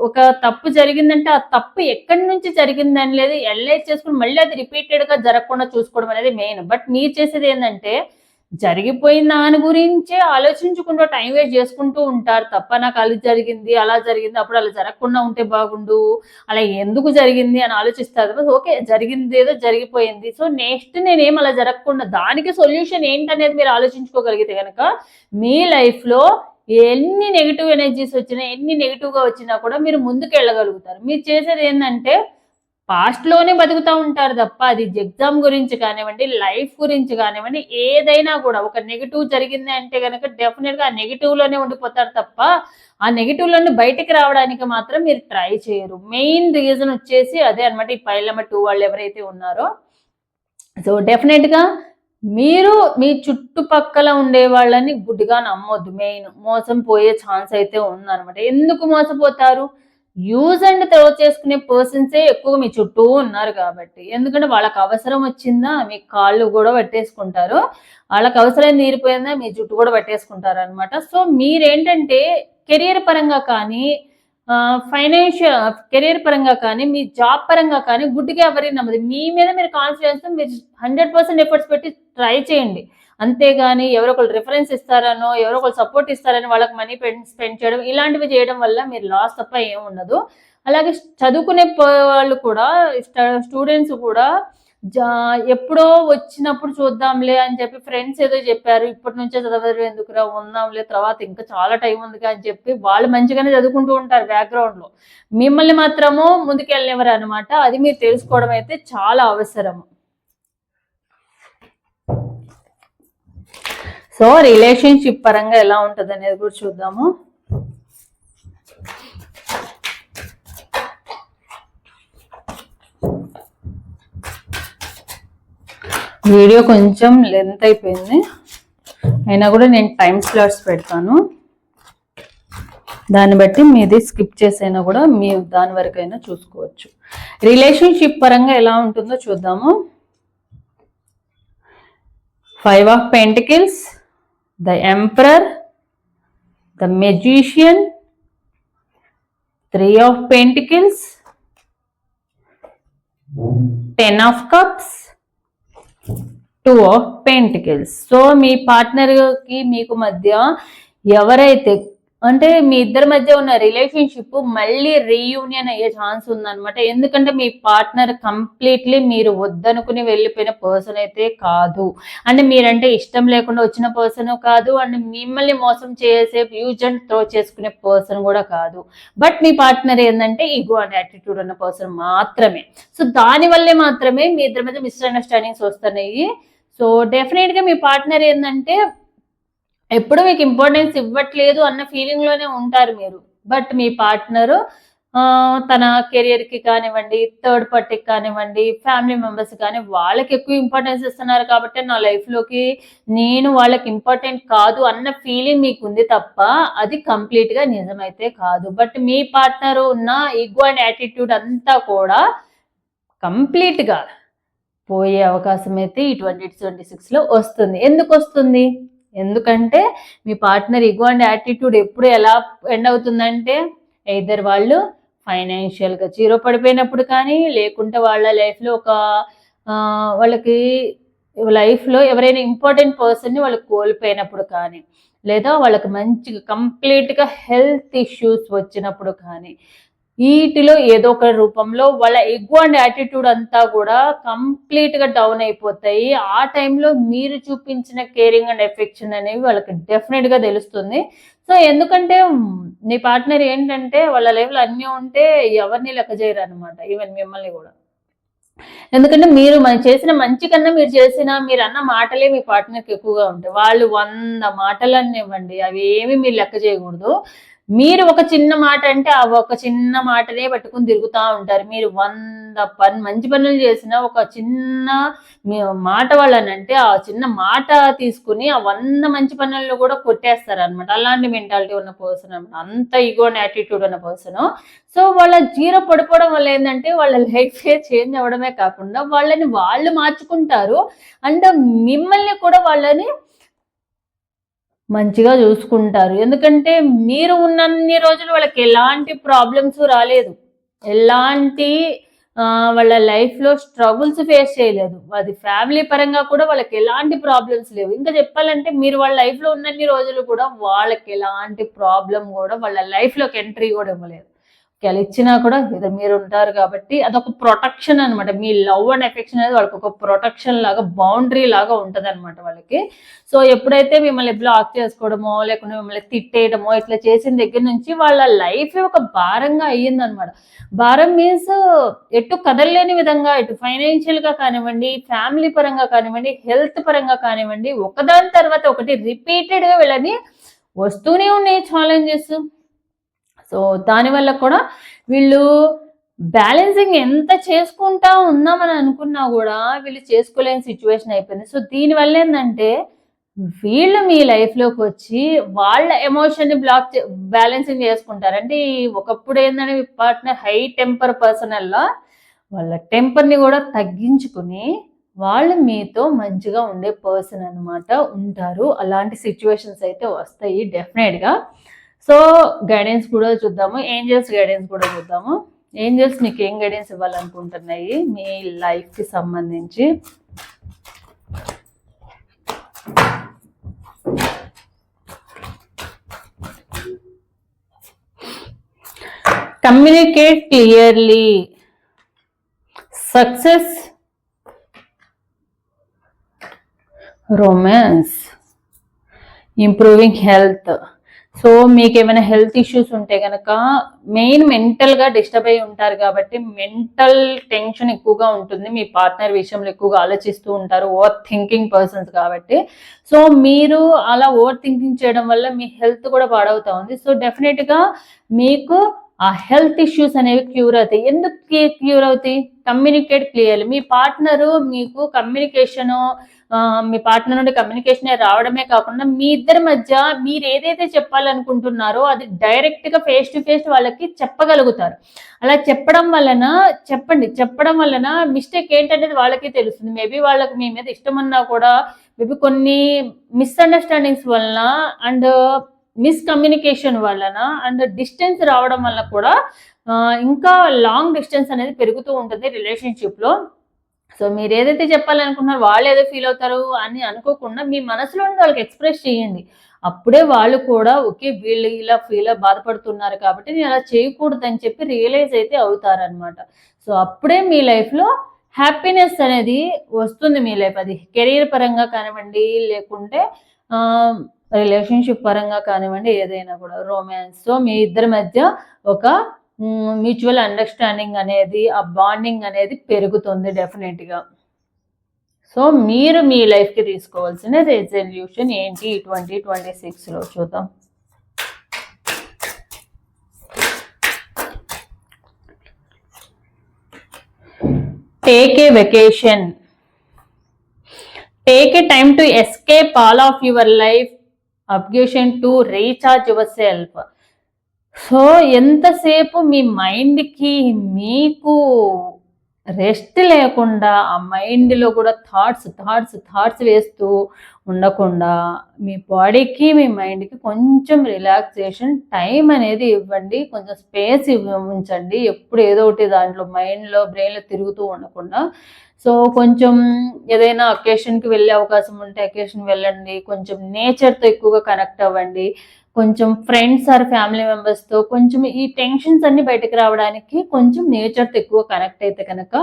Speaker 1: ఒక తప్పు జరిగిందంటే ఆ తప్పు ఎక్కడి నుంచి జరిగిందని లేదు ఎనలైజ్ చేసుకుని మళ్ళీ అది రిపీటెడ్ గా జరగకుండా చూసుకోవడం అనేది మెయిన్. బట్ మీరు చేసేది ఏంటంటే జరిగిపోయిన దాని గురించే ఆలోచించుకుంటూ టైం వేస్ట్ చేసుకుంటూ ఉంటారు తప్ప నాకు అది జరిగింది అలా జరిగింది అప్పుడు అలా జరగకుండా ఉంటే బాగుండు అలా ఎందుకు జరిగింది అని ఆలోచిస్తారు. ఓకే, జరిగింది ఏదో జరిగిపోయింది, సో నెక్స్ట్ నేనేం అలా జరగకుండా దానికి సొల్యూషన్ ఏంటనేది మీరు ఆలోచించుకోగలిగితే కనుక మీ లైఫ్ లో ఎన్ని నెగిటివ్ ఎనర్జీస్ వచ్చినా ఎన్ని నెగిటివ్ గా వచ్చినా కూడా మీరు ముందుకు వెళ్ళగలుగుతారు. మీరు చేసేది ఏంటంటే పాస్ట్ లోనే బతుకుతూ ఉంటారు తప్ప అది ఎగ్జామ్ గురించి కానివ్వండి, లైఫ్ గురించి కానివ్వండి, ఏదైనా కూడా ఒక నెగిటివ్ జరిగింది అంటే కనుక డెఫినెట్ గా ఆ నెగిటివ్ లోనే ఉండిపోతారు తప్ప ఆ నెగిటివ్ లోని బయటికి రావడానికి మాత్రం మీరు ట్రై చేయరు. మెయిన్ రీజన్ వచ్చేసి అదే అనమాట. ఈ పైల్ నెంబర్ 2 వాళ్ళు ఎవరైతే ఉన్నారో, సో డెఫినెట్ గా మీరు మీ చుట్టుపక్కల ఉండే వాళ్ళని గుడ్డిగా నమ్మొద్దు. మెయిన్ మోసం పోయే ఛాన్స్ అయితే ఉందన్నమాట. ఎందుకు మోసపోతారు? యూజ్ అండ్ త్రో చేసుకునే పర్సన్సే ఎక్కువ మీ చుట్టూ ఉన్నారు కాబట్టి. ఎందుకంటే వాళ్ళకి అవసరం వచ్చిందా మీ కాళ్ళు కూడా పట్టేసుకుంటారు, వాళ్ళకి అవసరం తీరిపోయిందా మీ జుట్టు కూడా పట్టేసుకుంటారు అనమాట. సో మీరేంటంటే కెరియర్ పరంగా కానీ ఫైనాన్షియల్ కెరియర్ పరంగా కానీ మీ జాబ్ పరంగా కానీ గుడ్డిగా ఎవరైనా నమ్మదు. మీ మీద మీరు కాన్ఫిడెన్స్ మీరు 100% ఎఫర్ట్స్ పెట్టి ట్రై చేయండి. అంతేగాని ఎవరో ఒకళ్ళు రిఫరెన్స్ ఇస్తారనో ఎవరో ఒకళ్ళు సపోర్ట్ ఇస్తారని వాళ్ళకి మనీ స్పెండ్ చేయడం ఇలాంటివి చేయడం వల్ల మీరు లాస్ తప్ప ఏం ఉండదు. అలాగే చదువుకునే వాళ్ళు కూడా స్టూడెంట్స్ కూడా ఎప్పుడో వచ్చినప్పుడు చూద్దాంలే అని చెప్పి ఫ్రెండ్స్ ఏదో చెప్పారు ఇప్పటి నుంచే చదవరు ఎందుకురా ఉందాంలే తర్వాత ఇంకా చాలా టైం ఉంది అని చెప్పి వాళ్ళు మంచిగానే చదువుకుంటూ ఉంటారు బ్యాక్గ్రౌండ్ లో, మిమ్మల్ని మాత్రము ముందుకెళ్ళనివ్వరు అనమాట. అది మీరు తెలుసుకోవడం అయితే చాలా అవసరం. సో రిలేషన్షిప్ పరంగా ఎలా ఉంటుంది అనేది కూడా చూద్దాము. వీడియో కొంచెం లెంత్ అయిపోయింది, అయినా కూడా నేను టైం స్లాట్స్ పెడతాను. దాన్ని బట్టి మీది స్కిప్ చేసైనా కూడా మీ దాని వరకైనా చూసుకోవచ్చు. రిలేషన్షిప్ పరంగా ఎలా ఉంటుందో చూద్దాము. 5 of Pentacles, the Emperor, the Magician, 3 of Pentacles, 10 of Cups, 2 of Pentacles. So me partner కి మీకు మధ్య ఎవరైతే అంటే మీ ఇద్దరి మధ్య ఉన్న రిలేషన్షిప్ మళ్ళీ రీయూనియన్ అయ్యే ఛాన్స్ ఉందన్నమాట. ఎందుకంటే మీ పార్ట్నర్ కంప్లీట్లీ మీరు వద్దనుకుని వెళ్ళిపోయిన పర్సన్ అయితే కాదు, అంటే మీరంటే ఇష్టం లేకుండా వచ్చిన పర్సన్ కాదు, అండ్ మిమ్మల్ని మోసం చేసే యూజ్ అండ్ త్రో చేసుకునే పర్సన్ కూడా కాదు. బట్ మీ పార్ట్నర్ ఏంటంటే ఈగో అండ్ యాటిట్యూడ్ ఉన్న పర్సన్ మాత్రమే. సో దానివల్లే మాత్రమే మీ ఇద్దరి మధ్య మిస్అండర్స్టాండింగ్స్ వస్తున్నాయి. సో డెఫినెట్ గా మీ పార్ట్నర్ ఏంటంటే ఎప్పుడు మీకు ఇంపార్టెన్స్ ఇవ్వట్లేదు అన్న ఫీలింగ్ లోనే ఉంటారు మీరు. బట్ మీ పార్ట్నరు తన కెరియర్ కి కానివ్వండి, థర్డ్ పార్టీకి కానివ్వండి, ఫ్యామిలీ మెంబర్స్ కానీ వాళ్ళకి ఎక్కువ ఇంపార్టెన్స్ ఇస్తున్నారు కాబట్టి నా లైఫ్ లోకి నేను వాళ్ళకి ఇంపార్టెంట్ కాదు అన్న ఫీలింగ్ మీకు ఉంది తప్ప అది కంప్లీట్ గా నిజమైతే కాదు. బట్ మీ పార్ట్నర్ ఉన్న ఈగో అండ్ యాటిట్యూడ్ అంతా కూడా కంప్లీట్ గా పోయే అవకాశం అయితే ఈ 2026 లో వస్తుంది. ఎందుకు వస్తుంది? ఎందుకంటే మీ పార్ట్నర్ ఈగో అండ్ యాటిట్యూడ్ ఎప్పుడు ఎలా ఎండ్ అవుతుందంటే ఎయిదర్ వాళ్ళు ఫైనాన్షియల్ గా జీరో పడిపోయినప్పుడు కానీ, లేకుంటే వాళ్ళ లైఫ్ లో వాళ్ళకి లైఫ్ లో ఎవరైనా ఇంపార్టెంట్ పర్సన్ ని వాళ్ళకి కోల్పోయినప్పుడు కానీ, లేదా వాళ్ళకి మంచిగా కంప్లీట్ గా హెల్త్ ఇష్యూస్ వచ్చినప్పుడు కానీ, వీటిలో ఏదో ఒక రూపంలో వాళ్ళ ఈగో అండ్ యాటిట్యూడ్ అంతా కూడా కంప్లీట్ గా డౌన్ అయిపోతాయి. ఆ టైంలో మీరు చూపించిన కేరింగ్ అండ్ ఎఫెక్షన్ అనేవి వాళ్ళకి డెఫినెట్ గా తెలుస్తుంది. సో ఎందుకంటే నీ పార్ట్నర్ ఏంటంటే వాళ్ళ లైఫ్ లో అన్నీ ఉంటే ఎవరిని లెక్క చేయరు అనమాట, ఈవెన్ మిమ్మల్ని కూడా. ఎందుకంటే మీరు చేసిన మంచి కన్నా మీరు అన్న మాటలే మీ పార్ట్నర్కి ఎక్కువగా ఉంటాయి. వాళ్ళు 100 మాటలన్నీ ఇవ్వండి, అవి ఏమి మీరు లెక్క చేయకూడదు. మీరు ఒక చిన్న మాట అంటే ఆ ఒక చిన్న మాటనే పట్టుకుని తిరుగుతూ ఉంటారు. మీరు 100 మంచి పనులు చేసినా ఒక చిన్న మాట వాళ్ళనంటే ఆ చిన్న మాట తీసుకుని ఆ 100 మంచి పనులను కూడా కొట్టేస్తారనమాట. అలాంటి మెంటాలిటీ ఉన్న పర్సన్ అనమాట. అంత ఈగో అండ్ యాటిట్యూడ్ ఉన్న పర్సన్. సో వాళ్ళ జీరో పడిపోవడం వల్ల ఏంటంటే వాళ్ళ లైఫే చేంజ్ అవ్వడమే కాకుండా వాళ్ళని వాళ్ళు మార్చుకుంటారు. అండ్ మిమ్మల్ని కూడా వాళ్ళని మంచిగా చూసుకుంటారు. ఎందుకంటే మీరు ఉన్నన్ని రోజులు వాళ్ళకి ఎలాంటి ప్రాబ్లమ్స్ రాలేదు. ఎలాంటి వాళ్ళ లైఫ్‌లో స్ట్రగుల్స్ ఫేస్ చేయలేదు. అది ఫ్యామిలీ పరంగా కూడా వాళ్ళకి ఎలాంటి ప్రాబ్లమ్స్ లేవు. ఇంకా చెప్పాలంటే మీరు వాళ్ళ లైఫ్‌లో ఉన్నన్ని రోజులు కూడా వాళ్ళకి ఎలాంటి ప్రాబ్లమ్ గూడా వాళ్ళ లైఫ్‌లోకి ఎంట్రీ గూడా ఇవ్వలేదు. ఒకవేళ ఇచ్చినా కూడా ఏదో మీరుంటారు కాబట్టి అదొక ప్రొటెక్షన్ అనమాట. మీ లవ్ అండ్ ఎఫెక్షన్ అనేది వాళ్ళకి ఒక ప్రొటెక్షన్ లాగా, బౌండరీ లాగా ఉంటదనమాట వాళ్ళకి. సో ఎప్పుడైతే మిమ్మల్ని బ్లాక్ చేసుకోవడమో, లేకుంటే మిమ్మల్ని తిట్టేయడమో ఇట్లా చేసిన దగ్గర నుంచి వాళ్ళ లైఫే ఒక భారంగా అయ్యిందనమాట. భారం మీన్స్ ఎటు కదలలేని విధంగా, ఇటు ఫైనాన్షియల్‌గా కానివ్వండి, ఫ్యామిలీ పరంగా కానివ్వండి, హెల్త్ పరంగా కానివ్వండి, ఒకదాని తర్వాత ఒకటి రిపీటెడ్‌గా వీళ్ళని వస్తూనే ఉన్నాయి ఛాలెంజెస్. సో దానివల్ల కూడా వీళ్ళు బ్యాలెన్సింగ్ ఎంత చేసుకుంటా ఉన్నామని అనుకున్నా కూడా వీళ్ళు చేసుకోలేని సిచ్యువేషన్ అయిపోయింది. సో దీనివల్ల ఏంటంటే వీళ్ళు మీ లైఫ్‌లోకి వచ్చి వాళ్ళ ఎమోషన్‌ని బ్యాలెన్సింగ్ చేసుకుంటారు. అంటే ఒకప్పుడు ఏందంటే మీ పార్ట్నర్ హై టెంపర్ పర్సనల్‌లా వాళ్ళ టెంపర్‌ని కూడా తగ్గించుకుని వాళ్ళు మీతో మంచిగా ఉండే పర్సన్ అనమాట ఉంటారు. అలాంటి సిచ్యువేషన్స్ అయితే వస్తాయి డెఫినెట్‌గా. సో గైడెన్స్ కూడా చూద్దాము. ఏంజెల్స్ గైడెన్స్ కూడా చూద్దాము. ఏంజెల్స్ మీకు ఏం గైడెన్స్ ఇవ్వాలనుకుంటున్నాయి మీ లైఫ్‌కి సంబంధించి? Communicate clearly, success, romance, improving health. So మీకు ఏమైనా హెల్త్ ఇష్యూస్ ఉంటే కనుక మెయిన్ మెంటల్గా డిస్టర్బ్ అయి ఉంటారు కాబట్టి మెంటల్ టెన్షన్ ఎక్కువగా ఉంటుంది. మీ పార్ట్నర్ విషయంలో ఎక్కువగా ఆలోచిస్తూ ఉంటారు. ఓవర్ థింకింగ్ పర్సన్స్ కాబట్టి. సో మీరు అలా ఓవర్ థింకింగ్ చేయడం వల్ల మీ హెల్త్ కూడా పాడవుతా ఉంది. సో డెఫినెట్గా మీకు ఆ హెల్త్ ఇష్యూస్ అనేవి క్యూర్ అవుతాయి. ఎందుకు క్యూర్ అవుతాయి? Communicate clearly. మీ పార్ట్నరు మీకు మీ పార్ట్నర్ నుండి కమ్యూనికేషన్ రావడమే కాకుండా మీ ఇద్దరి మధ్య మీరు ఏదైతే చెప్పాలనుకుంటున్నారో అది డైరెక్ట్ గా ఫేస్ టు ఫేస్ వాళ్ళకి చెప్పగలుగుతారు. అలా చెప్పడం వలన మిస్టేక్ ఏంటనేది వాళ్ళకి తెలుస్తుంది. మేబీ వాళ్ళకి మీ మీద ఇష్టం ఉన్నా కూడా మేబీ కొన్ని మిస్అండర్స్టాండింగ్స్ వలన అండ్ మిస్కమ్యూనికేషన్ వలన అండ్ డిస్టెన్స్ రావడం వల్ల కూడా ఇంకా లాంగ్ డిస్టెన్స్ అనేది పెరుగుతూ ఉంటుంది రిలేషన్షిప్ లో. సో మీరు ఏదైతే చెప్పాలనుకుంటున్నారో వాళ్ళు ఏదో ఫీల్ అవుతారు అని అనుకోకుండా మీ మనసులో వాళ్ళకి ఎక్స్ప్రెస్ చేయండి. అప్పుడే వాళ్ళు కూడా ఓకే వీళ్ళు ఇలా బాధపడుతున్నారు కాబట్టి నేను అలా చేయకూడదు అని చెప్పి రియలైజ్ అయితే అవుతారనమాట. సో అప్పుడే మీ లైఫ్లో హ్యాపీనెస్ అనేది వస్తుంది. మీ లైఫ్ అది కెరీర్ పరంగా కానివ్వండి, లేకుంటే రిలేషన్షిప్ పరంగా కానివ్వండి, ఏదైనా కూడా రొమాన్స్. సో మీ ఇద్దరి మధ్య ఒక మ్యూచువల్ అండర్స్టాండింగ్ అనేది, ఆ బాండింగ్ అనేది పెరుగుతుంది డెఫినెట్గా. సో మీరు మీ లైఫ్కి తీసుకోవాల్సిన రెజల్యూషన్ ఏంటి 2026లో చూద్దాం. Take a vacation, take a time to escape all of your life ablution to recharge yourself. So ఎంతసేపు మీ మైండ్కి మీకు రెస్ట్ లేకుండా ఆ మైండ్లో కూడా థాట్స్ వేస్తూ ఉండకుండా మీ బాడీకి మీ మైండ్కి కొంచెం రిలాక్సేషన్ టైం అనేది ఇవ్వండి. కొంచెం స్పేస్ ఉంచండి. ఎప్పుడు ఏదో ఒకటి దాంట్లో మైండ్లో బ్రెయిన్లో తిరుగుతూ ఉండకుండా. సో కొంచెం ఏదైనా అకేషన్కి వెళ్ళే అవకాశం ఉంటే అకేషన్ వెళ్ళండి. కొంచెం నేచర్తో ఎక్కువగా కనెక్ట్ అవ్వండి. కొంచెం ఫ్రెండ్స్ ఆర్ ఫ్యామిలీ మెంబర్స్తో కొంచెం ఈ టెన్షన్స్ అన్ని బయటకు రావడానికి కొంచెం నేచర్తో ఎక్కువ కనెక్ట్ అయితే కనుక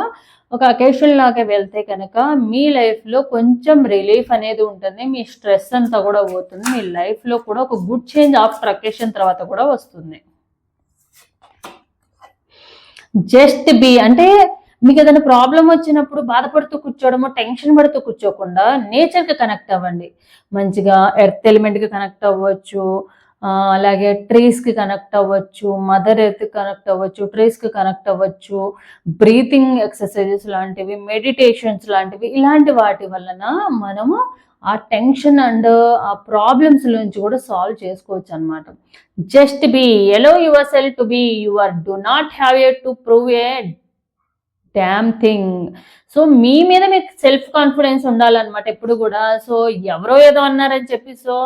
Speaker 1: ఒక అకేషన్ లాగా వెళ్తే కనుక మీ లైఫ్లో కొంచెం రిలీఫ్ అనేది ఉంటుంది. మీ స్ట్రెస్ అంతా కూడా పోతుంది. మీ లైఫ్లో కూడా ఒక గుడ్ చేంజ్ ఆఫ్టర్ అకేషన్ తర్వాత కూడా వస్తుంది. జస్ట్ బీ అంటే మీకు ఏదైనా ప్రాబ్లం వచ్చినప్పుడు బాధపడుతూ కూర్చోవడము, టెన్షన్ పడుతూ కూర్చోకుండా నేచర్కి కనెక్ట్ అవ్వండి. మంచిగా ఎర్త్ ఎలిమెంట్కి కనెక్ట్ అవ్వచ్చు. అలాగే ట్రీస్కి కనెక్ట్ అవ్వచ్చు, మదర్ ఎర్త్ కనెక్ట్ అవ్వచ్చు, ట్రీస్కి కనెక్ట్ అవ్వచ్చు, బ్రీతింగ్ ఎక్సర్సైజెస్ లాంటివి, మెడిటేషన్స్ లాంటివి, ఇలాంటి వాటి వలన మనము ఆ టెన్షన్ అండ్ ఆ ప్రాబ్లమ్స్ నుంచి కూడా సాల్వ్ చేసుకోవచ్చు అనమాట. Just be allow yourself to be your, do not have a to prove a damn thing. So మీ మీద మీకు సెల్ఫ్ కాన్ఫిడెన్స్ ఉండాలన్నమాట ఎప్పుడు కూడా. సో ఎవరో ఏదో అన్నారని చెప్పి సో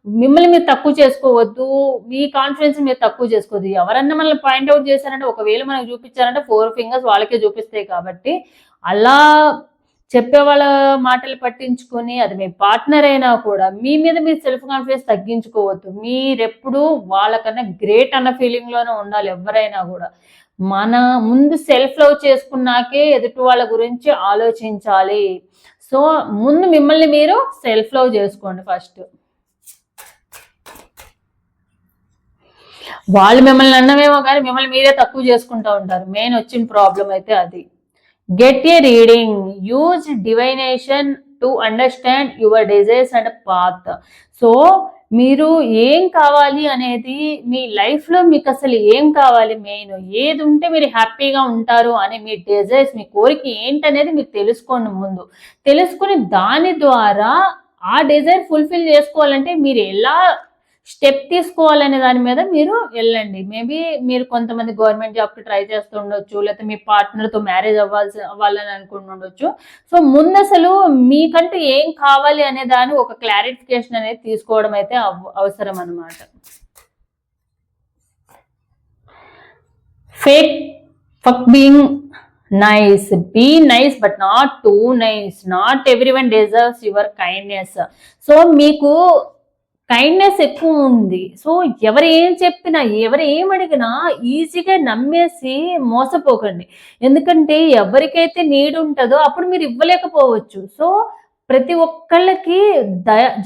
Speaker 1: మిమ్మల్ని మీరు తక్కువ చేసుకోవద్దు, మీ కాన్ఫిడెన్స్ మీరు తక్కువ చేసుకోవద్దు. ఎవరన్నా మనల్ని పాయింట్అవుట్ చేశారంటే, ఒకవేళ మనకు చూపించారంటే 4 ఫింగర్స్ వాళ్ళకే చూపిస్తాయి. కాబట్టి అలా చెప్పే వాళ్ళ మాటలు పట్టించుకొని, అది మీ పార్ట్నర్ అయినా కూడా మీ మీద మీరు సెల్ఫ్ కాన్ఫిడెన్స్ తగ్గించుకోవద్దు. మీరెప్పుడు వాళ్ళకన్నా గ్రేట్ అన్న ఫీలింగ్లోనే ఉండాలి ఎవరైనా కూడా. మన ముందు సెల్ఫ్ లవ్ చేసుకున్నాకే ఎదుటి వాళ్ళ గురించి ఆలోచించాలి. సో ముందు మిమ్మల్ని మీరు సెల్ఫ్ లవ్ చేసుకోండి ఫస్ట్. వాళ్ళు మిమ్మల్ని అన్నమేమో కానీ మిమ్మల్ని మీరే తక్కువ చేసుకుంటూ ఉంటారు. మెయిన్ వచ్చిన ప్రాబ్లం అయితే అది. Get a reading, use divination to understand your desires and path. So మీరు ఏం కావాలి అనేది, మీ లైఫ్లో మీకు అసలు ఏం కావాలి, మెయిన్ ఏది ఉంటే మీరు హ్యాపీగా ఉంటారు అనే మీ డిజైర్స్, మీ కోరిక ఏంటనేది మీరు తెలుసుకోండి. ముందు తెలుసుకుని దాని ద్వారా ఆ డిజైర్ ఫుల్ఫిల్ చేసుకోవాలంటే మీరు ఎలా స్టెప్ తీసుకోవాలనే దాని మీద మీరు వెళ్ళండి. మేబీ మీరు కొంతమంది గవర్నమెంట్ జాబ్కి ట్రై చేస్తూ ఉండొచ్చు, లేకపోతే మీ పార్ట్నర్తో మ్యారేజ్ అవ్వాలని అనుకుని ఉండొచ్చు. సో ముందు అసలు మీకంటూ ఏం కావాలి అనే దాని ఒక క్లారిఫికేషన్ అనేది తీసుకోవడం అయితే అవసరం అన్నమాట. Fuck being nice, be nice but not too nice. Not everyone deserves your kindness. So మీకు కైండ్నెస్ ఎక్కువ ఉంది. సో ఎవరు ఏం చెప్పినా, ఎవరు ఏం అడిగినా ఈజీగా నమ్మేసి మోసపోకండి. ఎందుకంటే ఎవరికైతే నీడ్ ఉంటుందో అప్పుడు మీరు ఇవ్వలేకపోవచ్చు. సో ప్రతి ఒక్కళ్ళకి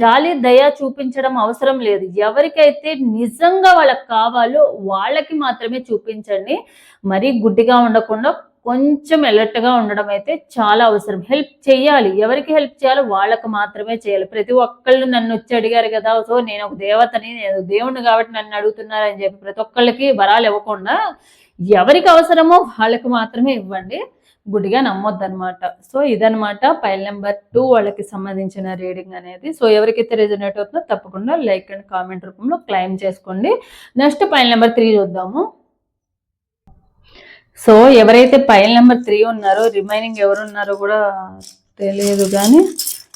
Speaker 1: జాలి దయ చూపించడం అవసరం లేదు. ఎవరికైతే నిజంగా వాళ్ళకి కావాలో వాళ్ళకి మాత్రమే చూపించండి. మరీ గుడ్డిగా ఉండకుండా కొంచెం అలర్ట్గా ఉండడం అయితే చాలా అవసరం. హెల్ప్ చేయాలి, ఎవరికి హెల్ప్ చేయాలో వాళ్ళకి మాత్రమే చేయాలి. ప్రతి ఒక్కళ్ళు నన్ను వచ్చి అడిగారు కదా, సో నేను ఒక దేవతని, నేను దేవుణ్ణి కాబట్టి నన్ను అడుగుతున్నారని చెప్పి ప్రతి ఒక్కళ్ళకి వరాలు ఇవ్వకుండా ఎవరికి అవసరమో వాళ్ళకి మాత్రమే ఇవ్వండి. గుడిగా నమ్మొద్దు అనమాట. సో ఇదనమాట పైల్ నెంబర్ 2 వాళ్ళకి సంబంధించిన రీడింగ్ అనేది. సో ఎవరికైతే రెజనేట్ అవుతుందో తప్పకుండా లైక్ అండ్ కామెంట్ రూపంలో క్లైమ్ చేసుకోండి. నెక్స్ట్ పైల్ నెంబర్ 3 చూద్దాము. సో ఎవరైతే పైల్ నెంబర్ 3 ఉన్నారో, రిమైనింగ్ ఎవరు ఉన్నారో కూడా తెలియదు, కానీ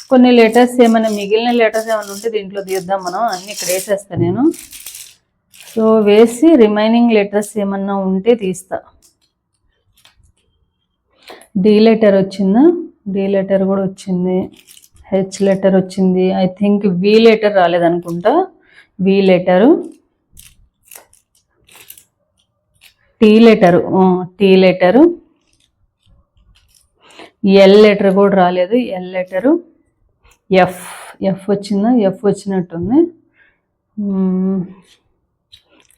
Speaker 1: కొన్ని లెటర్స్ ఏమైనా మిగిలిన లెటర్స్ ఏమైనా ఉంటే దీంట్లో తీద్దాం మనం. అన్ని ఇక్కడ వేసేస్తా నేను. సో వేసి రిమైనింగ్ లెటర్స్ ఏమన్నా ఉంటే తీస్తా. డి లెటర్ వచ్చిందా? డి లెటర్ కూడా వచ్చింది. హెచ్ లెటర్ వచ్చింది. ఐ థింక్ వి లెటర్ రాలేదనుకుంటా. V letter, T letter, T letter, L letter కూడా రాలేదు. ఎల్ లెటరు, ఎఫ్ వచ్చిందా? ఎఫ్ వచ్చినట్టుంది.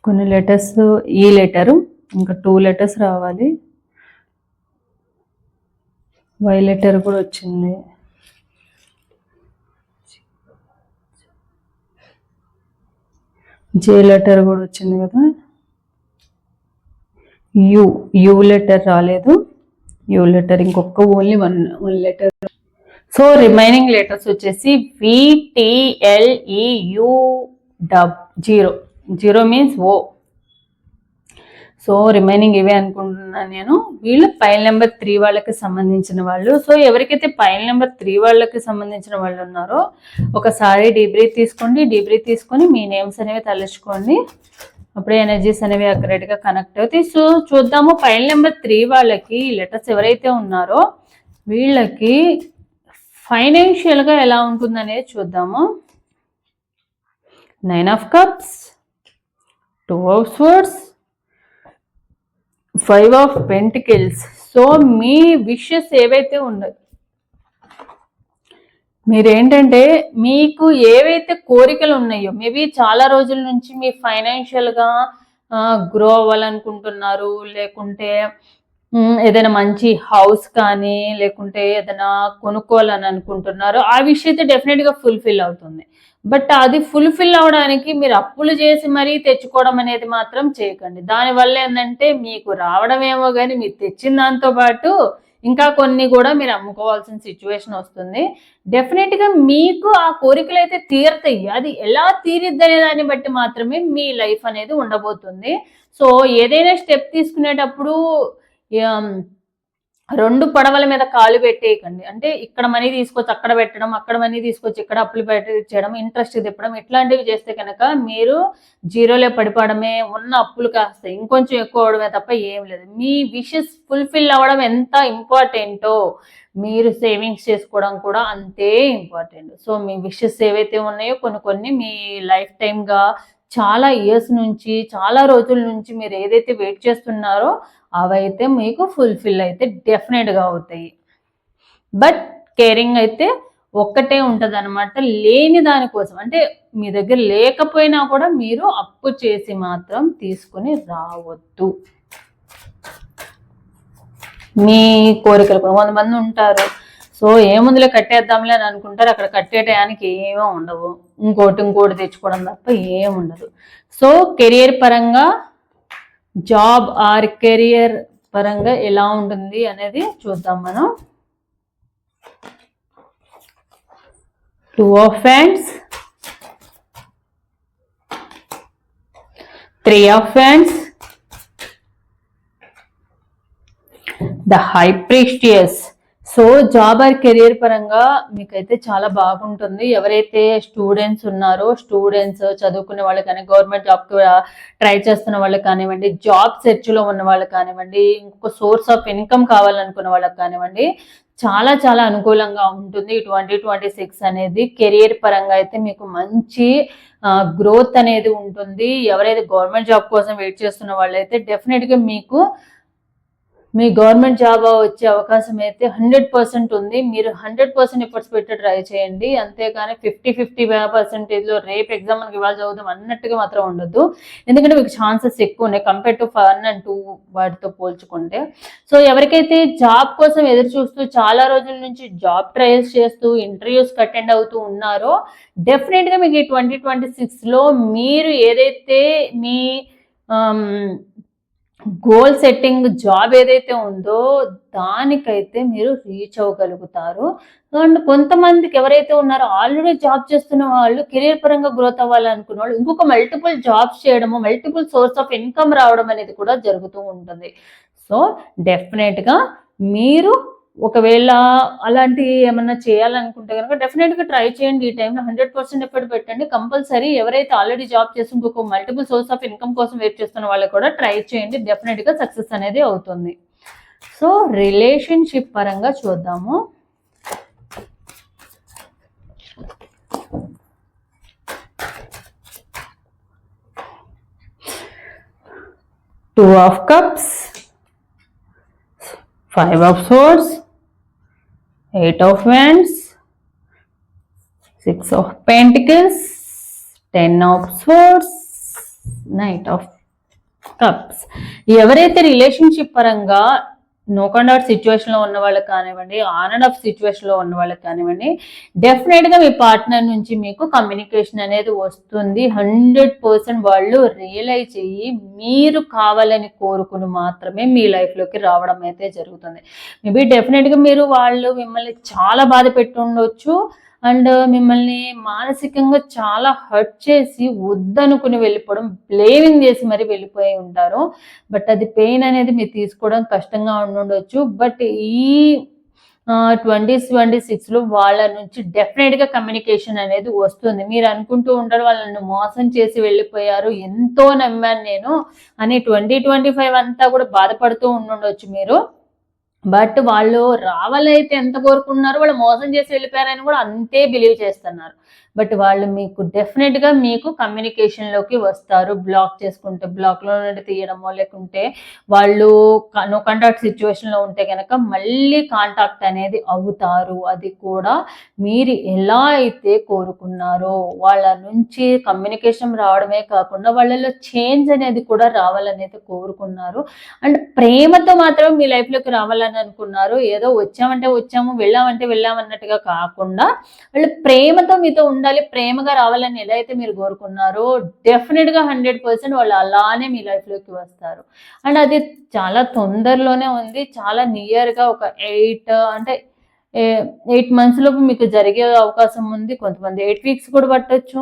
Speaker 1: కొన్ని లెటర్స్ ఈ లెటరు, ఇంకా 2 లెటర్స్ రావాలి. వై లెటర్ కూడా వచ్చింది. జే లెటర్ కూడా వచ్చింది కదా. యూ లెటర్ రాలేదు. యూ లెటర్ ఇంకొక only one letter. So remaining letters వచ్చేసి VTLEU 0 మీన్స్ ఓ. సో రిమైనింగ్ ఇవే అనుకుంటున్నాను నేను. వీళ్ళు పైల్ నెంబర్ 3 వాళ్ళకి సంబంధించిన వాళ్ళు. సో ఎవరికైతే పైల్ నెంబర్ 3 వాళ్ళకి సంబంధించిన వాళ్ళు ఉన్నారో ఒకసారి డీబ్రీత్ తీసుకోండి. డీబ్రీత్ తీసుకొని మీ నేమ్స్ అనేవి తలుచుకోండి. అప్పుడే ఎనర్జీస్ అనేవి అక్యురేట్గా కనెక్ట్ అవుతాయి. సో చూద్దాము పైల్ నెంబర్ 3 వాళ్ళకి లెటర్స్ ఎవరైతే ఉన్నారో వీళ్ళకి ఫైనాన్షియల్గా ఎలా ఉంటుందనేది చూద్దాము. 9 of cups, 2 of swords, 5 of pentacles. So me wishes ఏవైతే ఉన్నాయి, మీరేంటంటే మీకు ఏవైతే కోరికలు ఉన్నాయో, మేబీ చాలా రోజుల నుంచి మీ ఫైనాన్షియల్గా గ్రో అవ్వాలనుకుంటున్నారు, లేకుంటే ఏదైనా మంచి హౌస్ కానీ లేకుంటే ఏదైనా కొనుక్కోవాలని అనుకుంటున్నారు, ఆ విషయం అయితే డెఫినెట్గా ఫుల్ఫిల్ అవుతుంది. బట్ అది ఫుల్ఫిల్ అవడానికి మీరు అప్పులు చేసి మరీ తెచ్చుకోవడం అనేది మాత్రం చేయకండి. దానివల్ల ఏంటంటే మీకు రావడం ఏమో కానీ మీరు తెచ్చిన దాంతో పాటు ఇంకా కొన్ని కూడా మీరు అమ్ముకోవాల్సిన సిచ్యువేషన్ వస్తుంది. డెఫినెట్గా మీకు ఆ కోరికలు అయితే తీరతాయి. అది ఎలా తీరిద్ది అనే దాన్ని బట్టి మాత్రమే మీ లైఫ్ అనేది ఉండబోతుంది. సో ఏదైనా స్టెప్ తీసుకునేటప్పుడు 2 పడవల మీద కాలు పెట్టేయకండి. అంటే ఇక్కడ మనీ తీసుకొచ్చి అక్కడ పెట్టడం, అక్కడ మనీ తీసుకొచ్చి ఇక్కడ అప్పులు చేయడం, ఇంట్రెస్ట్ తిప్పడం ఇట్లాంటివి చేస్తే కనుక మీరు జీరోలో పడిపోవడమే, ఉన్న అప్పులు కాస్త ఇంకొంచెం ఎక్కువ అవడమే తప్ప ఏం లేదు. మీ విషెస్ ఫుల్ఫిల్ అవ్వడం ఎంత ఇంపార్టెంటో మీరు సేవింగ్స్ చేసుకోవడం కూడా అంతే ఇంపార్టెంట్. సో మీ విషెస్ ఏవైతే ఉన్నాయో కొన్ని మీ లైఫ్ టైమ్గా చాలా ఇయర్స్ నుంచి చాలా రోజుల నుంచి మీరు ఏదైతే వెయిట్ చేస్తున్నారో అవైతే మీకు ఫుల్ఫిల్ అయితే డెఫినెట్గా అవుతాయి. బట్ కేరింగ్ అయితే ఒక్కటే ఉంటుంది అనమాట. లేని దానికోసం అంటే మీ దగ్గర లేకపోయినా కూడా మీరు అప్పు చేసి మాత్రం తీసుకుని రావద్దు. మీ కోరికలు కొంతమంది ఉంటారు, సో ఏముందులో కట్టేద్దాంలే అని అనుకుంటారు. అక్కడ కట్టే టయానికి ఏమో ఉండవు, ఇంకోటి తెచ్చుకోవడం తప్ప ఏముండదు. సో కెరియర్ పరంగా జాబ్ ఆర్ కెరియర్ పరంగా ఎలా ఉంటుంది అనేది చూద్దాం మనం. 2 of Wands, 3 of Wands, the High Priestess. So job or career పరంగా మీకైతే చాలా బాగుంటుంది. ఎవరైతే స్టూడెంట్స్ ఉన్నారో, స్టూడెంట్స్ చదువుకునే వాళ్ళు కానీ, గవర్నమెంట్ జాబ్కి ట్రై చేస్తున్న వాళ్ళకి కానివ్వండి, జాబ్ సెర్చ్లో ఉన్న వాళ్ళకి కానివ్వండి, ఇంకొక సోర్స్ ఆఫ్ ఇన్కమ్ కావాలనుకున్న వాళ్ళకి కానివ్వండి, చాలా చాలా అనుకూలంగా ఉంటుంది 2026 అనేది. కెరియర్ పరంగా అయితే మీకు మంచి గ్రోత్ అనేది ఉంటుంది. ఎవరైతే గవర్నమెంట్ జాబ్ కోసం వెయిట్ చేస్తున్న వాళ్ళైతే డెఫినెట్గా మీకు మీ గవర్నమెంట్ జాబ్ వచ్చే అవకాశం అయితే 100% ఉంది. మీరు 100% ఎఫర్ట్స్ పెట్టి ట్రై చేయండి. అంతేగాని 50-50% రేపు ఎగ్జామ్ మనకి ఇవాళ చదువుదాం అన్నట్టుగా మాత్రం ఉండొద్దు. ఎందుకంటే మీకు ఛాన్సెస్ ఎక్కువ ఉన్నాయి కంపేర్ టు 1 and 2 వాటితో పోల్చుకుంటే. సో ఎవరికైతే జాబ్ కోసం ఎదురు చూస్తూ చాలా రోజుల నుంచి జాబ్ ట్రయల్స్ చేస్తూ ఇంటర్వ్యూస్కి అటెండ్ అవుతూ ఉన్నారో డెఫినెట్గా మీకు ఈ 2026లో మీరు ఏదైతే మీ గోల్ సెట్టింగ్ జాబ్ ఏదైతే ఉందో దానికైతే మీరు రీచ్ అవ్వగలుగుతారు. అండ్ కొంతమందికి ఎవరైతే ఉన్నారో ఆల్రెడీ జాబ్ చేస్తున్న వాళ్ళు కెరీర్ పరంగా గ్రోత్ అవ్వాలనుకున్న వాళ్ళు ఇంకొక మల్టిపుల్ జాబ్స్ చేయడము, మల్టిపుల్ సోర్స్ ఆఫ్ ఇన్కమ్ రావడం అనేది కూడా జరుగుతూ ఉంటుంది. సో డెఫినెట్గా మీరు ఒకవేళ అలాంటి ఏమన్నా చేయాలనుకుంటే కనుక డెఫినెట్గా ట్రై చేయండి. ఈ టైంలో 100% ఎఫర్ట్ పెట్టండి. కంపల్సరీ ఎవరైతే ఆల్రెడీ జాబ్ చేసి ఇంకొక మల్టిపుల్ సోర్స్ ఆఫ్ ఇన్కమ్ కోసం వెయిట్ చేస్తున్న వాళ్ళు కూడా ట్రై చేయండి. డెఫినెట్గా సక్సెస్ అనేది అవుతుంది. సో రిలేషన్షిప్ పరంగా చూద్దాము. Two of Cups, 5 of Swords, 8 of Wands, 6 of Pentacles, 10 of Swords, Knight of Cups. ఎవరైతే రిలేషన్షిప్ పరంగా నో కాంటాక్ట్ సిచ్యువేషన్లో ఉన్న వాళ్ళకి కానివ్వండి, ఆన్ అండ్ ఆఫ్ సిచ్యువేషన్లో ఉన్న వాళ్ళకి కానివ్వండి, డెఫినెట్గా మీ పార్ట్నర్ నుంచి మీకు కమ్యూనికేషన్ అనేది వస్తుంది. 100% వాళ్ళు రియలైజ్ అయ్యి మీరు కావాలని కోరుకుని మాత్రమే మీ లైఫ్లోకి రావడం అయితే జరుగుతుంది. మేబీ డెఫినెట్గా వాళ్ళు మిమ్మల్ని చాలా బాధ పెట్టి ఉండొచ్చు అండ్ మిమ్మల్ని మానసికంగా చాలా హర్ట్ చేసి వద్దనుకుని వెళ్ళిపోవడం, బ్లేమింగ్ చేసి మరి వెళ్ళిపోయి ఉంటారు. బట్ అది పెయిన్ అనేది మీరు తీసుకోవడం కష్టంగా ఉండొచ్చు. బట్ ఈ 2026లో వాళ్ళ నుంచి డెఫినెట్గా కమ్యూనికేషన్ అనేది వస్తుంది. మీరు అనుకుంటూ ఉంటారు వాళ్ళని మోసం చేసి వెళ్ళిపోయారు, ఎంతో నమ్మాను నేను అని 2025 అంతా కూడా బాధపడుతూ ఉండొచ్చు మీరు. బట్ వాళ్ళు రావాలైతే ఎంత కోరుకున్నారో వాళ్ళు మోసం చేసి వెళ్ళిపోయారని కూడా అంతే బిలీవ్ చేస్తున్నారు. బట్ వాళ్ళు మీకు డెఫినెట్గా మీకు కమ్యూనికేషన్లోకి వస్తారు. బ్లాక్ చేసుకుంటే బ్లాక్లో నుండి తీయడమో, లేకుంటే వాళ్ళు నో కాంటాక్ట్ సిచ్యువేషన్లో ఉంటే కనుక మళ్ళీ కాంటాక్ట్ అనేది అవుతారు. అది కూడా మీరు ఎలా అయితే కోరుకున్నారో వాళ్ళ నుంచి కమ్యూనికేషన్ రావడమే కాకుండా వాళ్ళలో చేంజ్ అనేది కూడా రావాలనేది కోరుకున్నారు. అండ్ ప్రేమతో మాత్రం మీ లైఫ్లోకి రావాలని అనుకున్నారు. ఏదో వచ్చామంటే వచ్చాము, వెళ్ళామంటే వెళ్ళామన్నట్టుగా కాకుండా వాళ్ళు ప్రేమతో మీతో ఉండాలి, ప్రేమగా రావాలని ఎలా అయితే మీరు కోరుకున్నారో డెఫినెట్గా 100% వాళ్ళు అలానే మీ లైఫ్లోకి వస్తారు. అండ్ అది చాలా తొందరలోనే ఉంది, చాలా నియర్గా ఒక 8 మంత్స్ లోపు మీకు జరిగే అవకాశం ఉంది. కొంతమంది 8 వీక్స్ కూడా పట్టొచ్చు,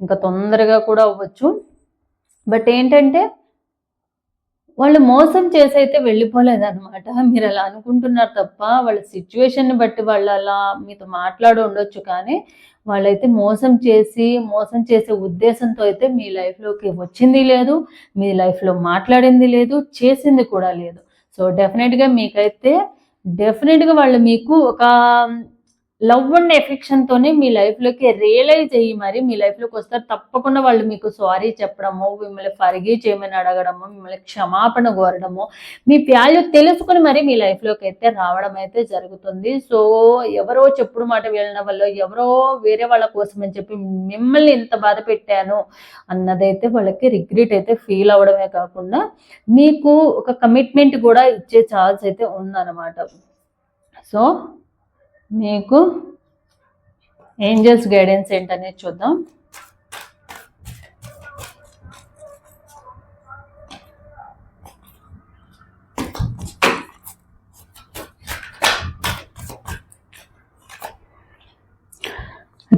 Speaker 1: ఇంకా తొందరగా కూడా అవ్వచ్చు. బట్ ఏంటంటే వాళ్ళు మోసం చేసి అయితే వెళ్ళిపోలేదన్నమాట. మీరు అలా అనుకుంటున్నారు తప్ప వాళ్ళ సిచ్యువేషన్ని బట్టి వాళ్ళు అలా మీతో మాట్లాడి ఉండొచ్చు, కానీ వాళ్ళైతే మోసం చేసే ఉద్దేశంతో అయితే మీ లైఫ్లోకి వచ్చింది లేదు, మీ లైఫ్లో మాట్లాడింది లేదు, చేసింది కూడా లేదు. సో డెఫినెట్గా మీకైతే వాళ్ళు మీకు ఒక లవ్ అండ్ ఎఫెక్షన్ తోనే మీ లైఫ్లోకి రియలైజ్ అయ్యి మరి మీ లైఫ్లోకి వస్తారు. తప్పకుండా వాళ్ళు మీకు సారీ చెప్పడము, మిమ్మల్ని ఫర్గివ్ చేయమని అడగడము, మిమ్మల్ని క్షమాపణ కోరడము, మీ వాల్యూ తెలుసుకుని మరి మీ లైఫ్లోకి అయితే రావడం అయితే జరుగుతుంది. సో ఎవరో చెప్పుడు మాట వెళ్ళిన వల్ల, ఎవరో వేరే వాళ్ళ కోసం అని చెప్పి మిమ్మల్ని ఇంత బాధ పెట్టాను అన్నదైతే వాళ్ళకి రిగ్రెట్ అయితే ఫీల్ అవ్వడమే కాకుండా మీకు ఒక కమిట్మెంట్ కూడా ఇచ్చే ఛాన్స్ అయితే ఉందన్నమాట. సో మీకు ఏంజల్స్ గైడెన్స్ ఏంటనేది చూద్దాం.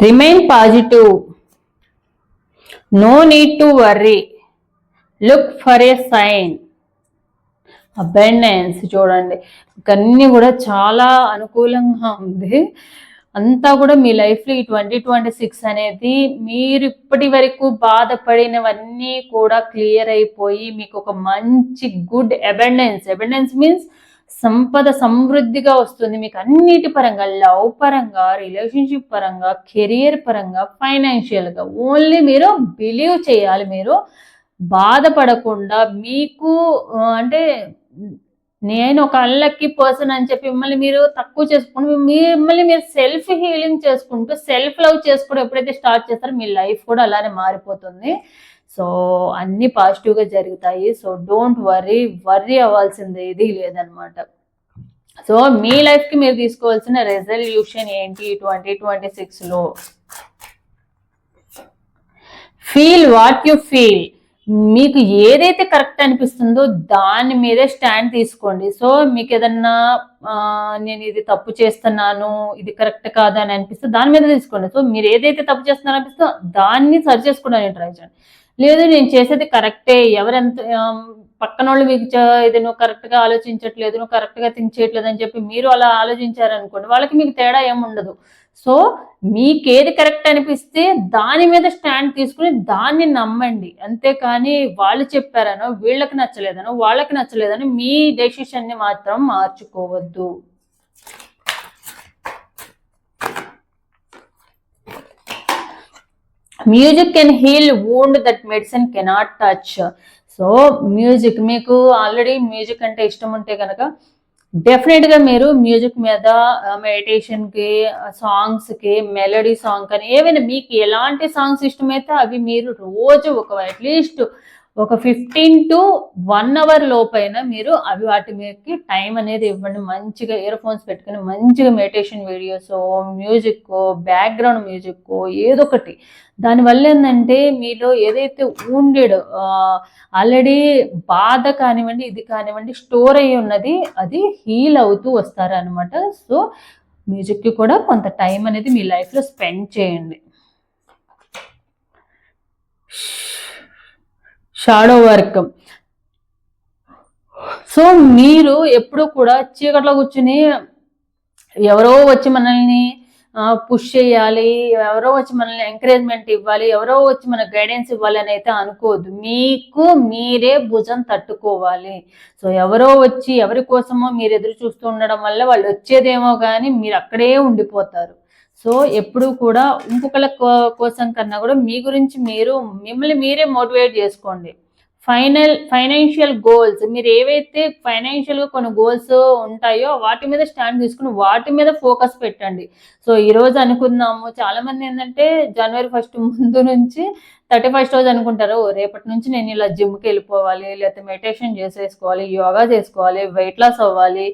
Speaker 1: Remain positive, no need to worry, look for a sign, abundance. చూడండి అన్నీ కూడా చాలా అనుకూలంగా ఉంది. అంతా కూడా మీ లైఫ్లో ఈ 2026 అనేది మీరు ఇప్పటి వరకు బాధపడినవన్నీ కూడా క్లియర్ అయిపోయి మీకు ఒక మంచి గుడ్ అబెండెన్స్ మీన్స్ సంపద సమృద్ధిగా వస్తుంది మీకు అన్నిటి పరంగా, లవ్ పరంగా, రిలేషన్షిప్ పరంగా, కెరియర్ పరంగా, ఫైనాన్షియల్గా. ఓన్లీ మీరు బిలీవ్ చేయాలి, మీరు బాధపడకుండా. మీకు అంటే నేను ఒక అన్లక్కీ పర్సన్ అని చెప్పి మిమ్మల్ని మీరు తక్కువ చేసుకుని మిమ్మల్ని మీరు సెల్ఫ్ హీలింగ్ చేసుకుంటూ సెల్ఫ్ లవ్ చేసుకోవడం ఎప్పుడైతే స్టార్ట్ చేస్తారో మీ లైఫ్ కూడా అలానే మారిపోతుంది. సో అన్ని పాజిటివ్గా జరుగుతాయి. సో డోంట్ వర్రీ అవ్వాల్సింది ఇది లేదనమాట. సో మీ లైఫ్కి మీరు తీసుకోవాల్సిన రెజల్యూషన్ ఏంటి 2026లో? Feel what you feel. మీకు ఏదైతే కరెక్ట్ అనిపిస్తుందో దాని మీదే స్టాండ్ తీసుకోండి. సో మీకు ఏదన్నా నేను ఇది తప్పు చేస్తున్నాను, ఇది కరెక్ట్ కాదా అని అనిపిస్తే దాని మీద తీసుకోండి. సో మీరు ఏదైతే తప్పు చేస్తున్నారో అనిపిస్తుందో దాన్ని సరి చేసుకోవడానికి ట్రై చేయండి. లేదు నేను చేసేది కరెక్టే, ఎవరెంత పక్కన వాళ్ళు మీకు ఇది నువ్వు కరెక్ట్గా ఆలోచించట్లేదు, నువ్వు కరెక్ట్గా థింక్ చేయట్లేదు అని చెప్పి మీరు అలా ఆలోచించారనుకోండి, వాళ్ళకి మీకు తేడా ఏముండదు. సో మీకేది కరెక్ట్ అనిపిస్తే దాని మీద స్టాండ్ తీసుకుని దాన్ని నమ్మండి. అంతేకాని వాళ్ళు చెప్పారనో, వీళ్ళకి నచ్చలేదనో, వాళ్ళకి నచ్చలేదనో మీ డెసిషన్ని మాత్రం మార్చుకోవద్దు. Music can heal wound that medicine cannot touch. So music, మీకు ఆల్రెడీ మ్యూజిక్ అంటే ఇష్టం ఉంటే కనుక డెఫినెట్గా మీరు మ్యూజిక్ మీద మెడిటేషన్కి, సాంగ్స్కి, మెలడీ సాంగ్ కానీ ఏవైనా మీకు ఎలాంటి సాంగ్స్ ఇష్టమైతే అవి మీరు రోజు అట్లీస్ట్ ఒక 15 to 1 hour లోపైన మీరు అవి వాటి మీదకి టైం అనేది ఇవ్వండి. మంచిగా ఇయర్ ఫోన్స్ పెట్టుకుని మంచిగా meditation videos, music, background music ఏదో ఒకటి. దానివల్ల ఏంటంటే మీలో ఏదైతే ఊండెడ్ ఆల్రెడీ బాధ కానివ్వండి, ఇది కానివ్వండి స్టోర్ అయ్యి ఉన్నది అది హీల్ అవుతూ వస్తారనమాట. సో మ్యూజిక్కి కూడా కొంత టైం అనేది మీ లైఫ్లో స్పెండ్ చేయండి. Shadow work. సో మీరు ఎప్పుడు కూడా చీకట్లో కూర్చుని ఎవరో వచ్చి మనల్ని పుష్ చేయాలి, ఎవరో వచ్చి మనల్ని ఎంకరేజ్మెంట్ ఇవ్వాలి, ఎవరో వచ్చి మనకు గైడెన్స్ ఇవ్వాలి అని అయితే అనుకోవద్దు. మీకు మీరే భుజం తట్టుకోవాలి. సో ఎవరో వచ్చి ఎవరి కోసమో మీరు ఎదురు చూస్తూ ఉండడం వల్ల వాళ్ళు వచ్చేదేమో కానీ మీరు అక్కడే ఉండిపోతారు. సో ఎప్పుడు కూడా ఇంకొకళ్ళ కోసం కన్నా కూడా మీ గురించి మీరు మిమ్మల్ని మీరే మోటివేట్ చేసుకోండి. ఫైనాన్షియల్ గోల్స్, మీరు ఏవైతే ఫైనాన్షియల్ గా కొన్ని గోల్స్ ఉంటాయో వాటి మీద స్టాండ్ తీసుకుని వాటి మీద ఫోకస్ పెట్టండి. సో ఈ రోజు అనుకుందాము, చాలా మంది ఏంటంటే జనవరి 1 ముందు నుంచి 31 రోజు అనుకుంటారు, రేపటి నుంచి నేను ఇలా జిమ్కి వెళ్ళిపోవాలి, లేకపోతే మెడిటేషన్ చేసేసుకోవాలి, యోగా చేసుకోవాలి, వెయిట్ లాస్ అవ్వాలి,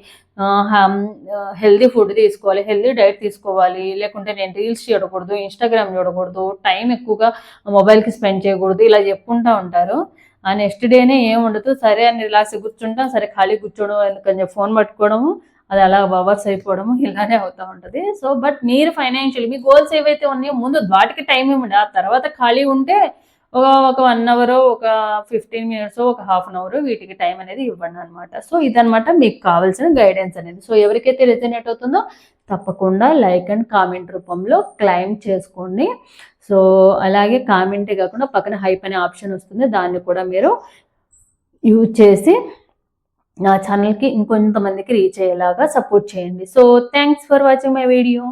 Speaker 1: హెల్దీ ఫుడ్ తీసుకోవాలి, హెల్దీ డైట్ తీసుకోవాలి, లేకుంటే నేను రీల్స్ చూడకూడదు, ఇన్స్టాగ్రామ్ చూడకూడదు, టైం ఎక్కువగా మొబైల్కి స్పెండ్ చేయకూడదు, ఇలా చెప్పుకుంటూ ఉంటారు. ఆ నెక్స్ట్ డేనే ఏం ఉండదు, సరే అని రిలాక్స్ కూర్చుంటాం, సరే ఖాళీ కూర్చోవడం ఎందుకని చెప్పి ఫోన్ పట్టుకోవడము, అది అలా అవర్స్ అయిపోవడము ఇలానే అవుతూ ఉంటుంది. సో బట్ మీరు ఫైనాన్షియల్ మీ గోల్స్ ఏవైతే ఉన్నాయో ముందు వాటికి టైం ఇవ్వండి. ఆ తర్వాత ఖాళీ ఉంటే ఒక 1 అవర్, ఒక 15 మినిట్స్, ఒక హాఫ్ అన్ అవర్ వీటికి టైం అనేది ఇవ్వండి అనమాట. సో ఇదనమాట మీకు కావాల్సిన గైడెన్స్ అనేది. సో ఎవరికైతే రెజనేట్ అవుతుందో తప్పకుండా లైక్ అండ్ కామెంట్ రూపంలో క్లైమ్ చేసుకోండి. సో అలాగే కామెంటే కాకుండా పక్కన హైప్ అనే ఆప్షన్ వస్తుంది, దాన్ని కూడా మీరు యూజ్ చేసి నా ఛానల్కి ఇంకొంతమందికి రీచ్ అయ్యేలాగా సపోర్ట్ చేయండి. So thanks for watching my video.